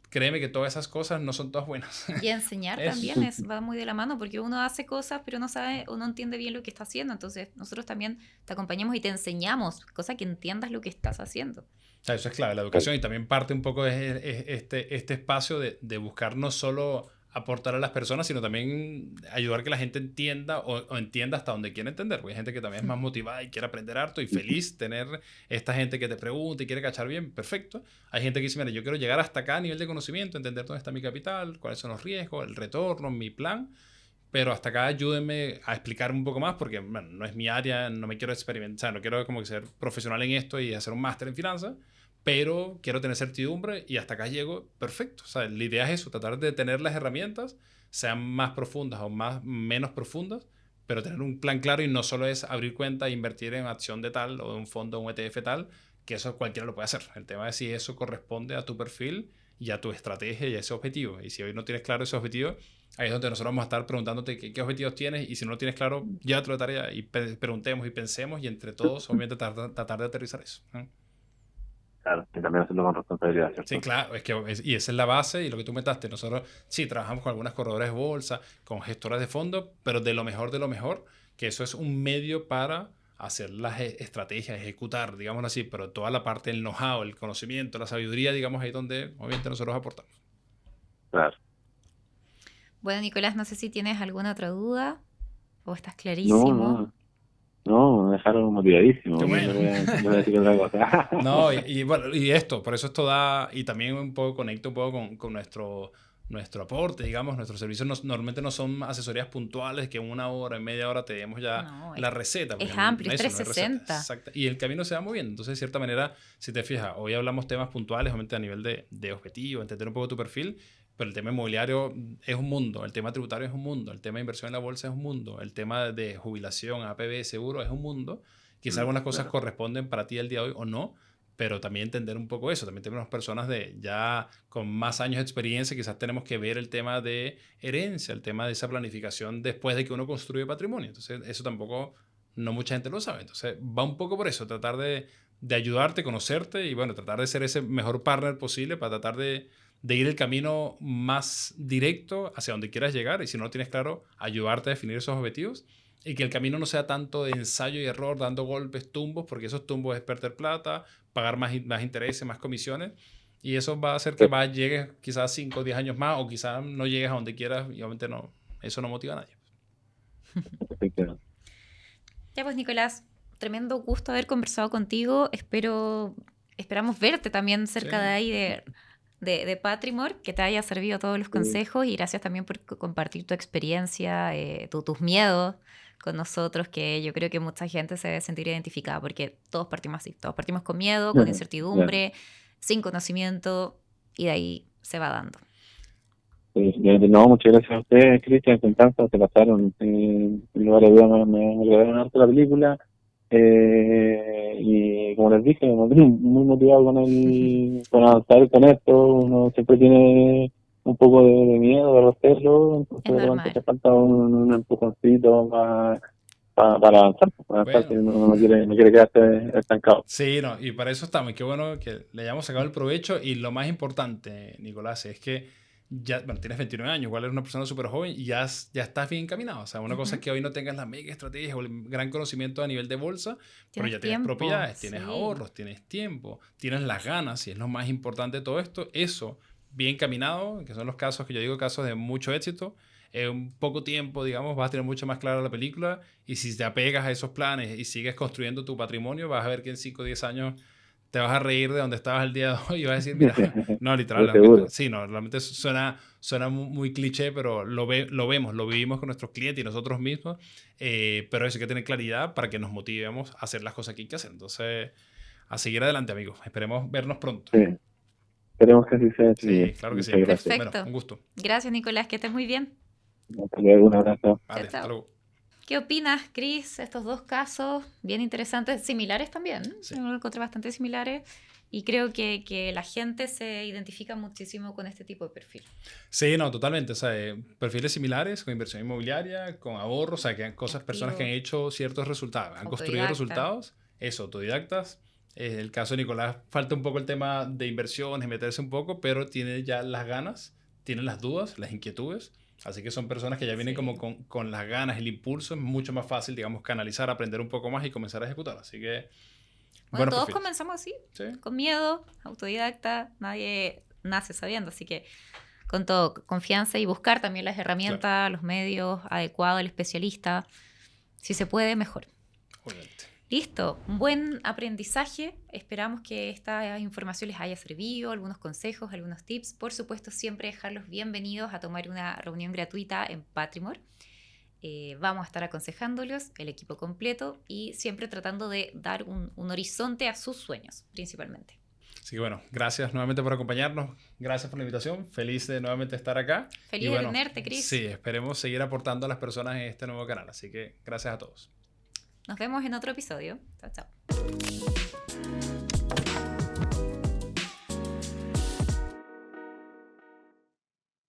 créeme que todas esas cosas no son todas buenas. Y enseñar Eso. también va muy de la mano, porque uno hace cosas, pero no sabe o no entiende bien lo que está haciendo. Entonces, nosotros también te acompañamos y te enseñamos, cosa que entiendas lo que estás haciendo. O sea, eso es clave, la educación, y también parte un poco de este espacio de buscar no solo aportar a las personas, sino también ayudar que la gente entienda o entienda hasta donde quiere entender, porque hay gente que también es más motivada y quiere aprender harto y feliz tener esta gente que te pregunta y quiere cachar bien, perfecto. Hay gente que dice, mira, yo quiero llegar hasta acá a nivel de conocimiento, entender dónde está mi capital, cuáles son los riesgos, el retorno, mi plan, pero hasta acá ayúdenme a explicarme un poco más porque bueno, no es mi área, no me quiero experimentar, no quiero como que ser profesional en esto y hacer un máster en finanzas, pero quiero tener certidumbre y hasta acá llego, perfecto. O sea, la idea es eso, tratar de tener las herramientas, sean más profundas o menos profundas, pero tener un plan claro y no solo es abrir cuenta e invertir en acción de tal o de un fondo, un ETF tal, que eso cualquiera lo puede hacer. El tema es si eso corresponde a tu perfil y a tu estrategia y a ese objetivo. Y si hoy no tienes claro ese objetivo, ahí es donde nosotros vamos a estar preguntándote qué objetivos tienes, y si no lo tienes claro, llévatelo de tarea y preguntemos y pensemos y entre todos obviamente tratar de aterrizar eso. Claro, y también hacerlo con responsabilidad, ¿cierto? Sí, claro, y esa es la base y lo que tú metaste. Nosotros sí trabajamos con algunas corredores de bolsa, con gestoras de fondos, pero de lo mejor, que eso es un medio para hacer las estrategias, ejecutar, digámoslo así, pero toda la parte del know-how, el conocimiento, la sabiduría, digamos, ahí donde obviamente nosotros aportamos. Claro. Bueno, Nicolás, no sé si tienes alguna otra duda o estás clarísimo. No, me dejaron motivadísimo. Qué bueno. No voy a decir otra cosa. No, bueno, y esto, por eso esto da, y también un poco conecta un poco con nuestro aporte, digamos, nuestros servicios normalmente no son asesorías puntuales que en 1 hora, en media hora te demos ya No, la receta. es porque amplio, es eso, no hay receta. 360. Exacto. Y el camino se va moviendo. Entonces, de cierta manera, si te fijas, hoy hablamos temas puntuales, obviamente a nivel de objetivo, entender un poco tu perfil, pero el tema inmobiliario es un mundo, el tema tributario es un mundo, el tema de inversión en la bolsa es un mundo, el tema de jubilación, APB, seguro es un mundo. Quizás algunas cosas corresponden para ti el día de hoy o no, pero también entender un poco eso. También tenemos personas ya con más años de experiencia, quizás tenemos que ver el tema de herencia, el tema de esa planificación después de que uno construye patrimonio. Entonces, eso tampoco, no mucha gente lo sabe. Entonces, va un poco por eso, tratar de ayudarte, conocerte y, bueno, tratar de ser ese mejor partner posible para tratar de ir el camino más directo hacia donde quieras llegar, y si no lo tienes claro, ayudarte a definir esos objetivos. Y que el camino no sea tanto de ensayo y error, dando golpes, tumbos, porque esos tumbos es perder plata, pagar más intereses, más comisiones. Y eso va a hacer que llegues quizás 5 o 10 años más, o quizás no llegues a donde quieras, y obviamente eso no motiva a nadie. Perfecto. Ya pues, Nicolás, tremendo gusto haber conversado contigo. Esperamos verte también cerca de ahí de Patrimor, que te haya servido todos los consejos, y gracias también por compartir tu experiencia, tus miedos con nosotros, que yo creo que mucha gente se debe sentir identificada, porque todos partimos así, todos partimos con miedo, con incertidumbre, sin conocimiento, y de ahí se va dando. No, muchas gracias a ustedes, Cristian, Constanza, se pasaron. En lugar de duda me agradaron harto la película. Y como les dije, me mantengo muy motivado con avanzar con esto. Uno siempre tiene un poco de miedo de hacerlo, entonces Es de repente normal. te falta un empujoncito para avanzar, Bueno. si uno no quiere quedarse estancado. Sí, no, y para eso estamos. Y qué bueno que le hayamos sacado el provecho. Y lo más importante, Nicolás, es que ya, bueno, tienes 29 años, igual eres una persona súper joven y ya estás bien encaminado. O sea, una cosa es que hoy no tengas la mega estrategia o el gran conocimiento a nivel de bolsa, pero ya tienes tiempo, propiedades, tienes sí. ahorros, tienes tiempo, tienes las ganas, y es lo más importante de todo esto. Eso, bien caminado, que son los casos que yo digo, casos de mucho éxito. En poco tiempo, digamos, vas a tener mucho más clara la película, y si te apegas a esos planes y sigues construyendo tu patrimonio, vas a ver que en 5 o 10 años te vas a reír de donde estabas el día de hoy y vas a decir, mira, no, literal, Seguro. sí, no, realmente suena muy cliché, pero lo vemos, lo vivimos con nuestros clientes y nosotros mismos, pero eso hay que tener claridad para que nos motivemos a hacer las cosas que hay que hacer. Entonces, a seguir adelante, amigos. Esperemos vernos pronto. Sí. Esperemos que así sea. Sí, claro que sí. Muchas gracias. Perfecto. Bueno, un gusto. Gracias, Nicolás, que estés muy bien. Hasta luego, un abrazo. Vale, Chao. hasta luego. ¿Qué opinas, Cris? Estos dos casos bien interesantes, similares también. Sí. Yo lo encontré bastante similares y creo que la gente se identifica muchísimo con este tipo de perfil. Sí, no, totalmente. O sea, perfiles similares con inversión inmobiliaria, con ahorros, o sea, que cosas, personas que han hecho ciertos resultados, han construido Autodidacta. resultados, eso, autodidactas. El caso de Nicolás, falta un poco el tema de inversiones, meterse un poco, pero tiene ya las ganas, tiene las dudas, las inquietudes. Así que son personas que ya vienen Sí. como con las ganas, el impulso. Es mucho más fácil, digamos, canalizar, aprender un poco más y comenzar a ejecutar. Así que, Bueno, buenos todos perfiles. comenzamos así, Sí. con miedo, autodidacta, nadie nace sabiendo, así que con todo, confianza y buscar también las herramientas, los medios adecuados, el especialista, si se puede, mejor. Obviamente. Listo, un buen aprendizaje. Esperamos que esta información les haya servido, algunos consejos, algunos tips. Por supuesto, siempre dejarlos bienvenidos a tomar una reunión gratuita en Patrimor. Vamos a estar aconsejándolos, el equipo completo, y siempre tratando de dar un horizonte a sus sueños, principalmente. Así que bueno, gracias nuevamente por acompañarnos. Gracias por la invitación. Feliz de nuevamente estar acá. Feliz Y de bueno, tenerte, Cris. Sí, esperemos seguir aportando a las personas en este nuevo canal. Así que gracias a todos. Nos vemos en otro episodio. Chao, chao.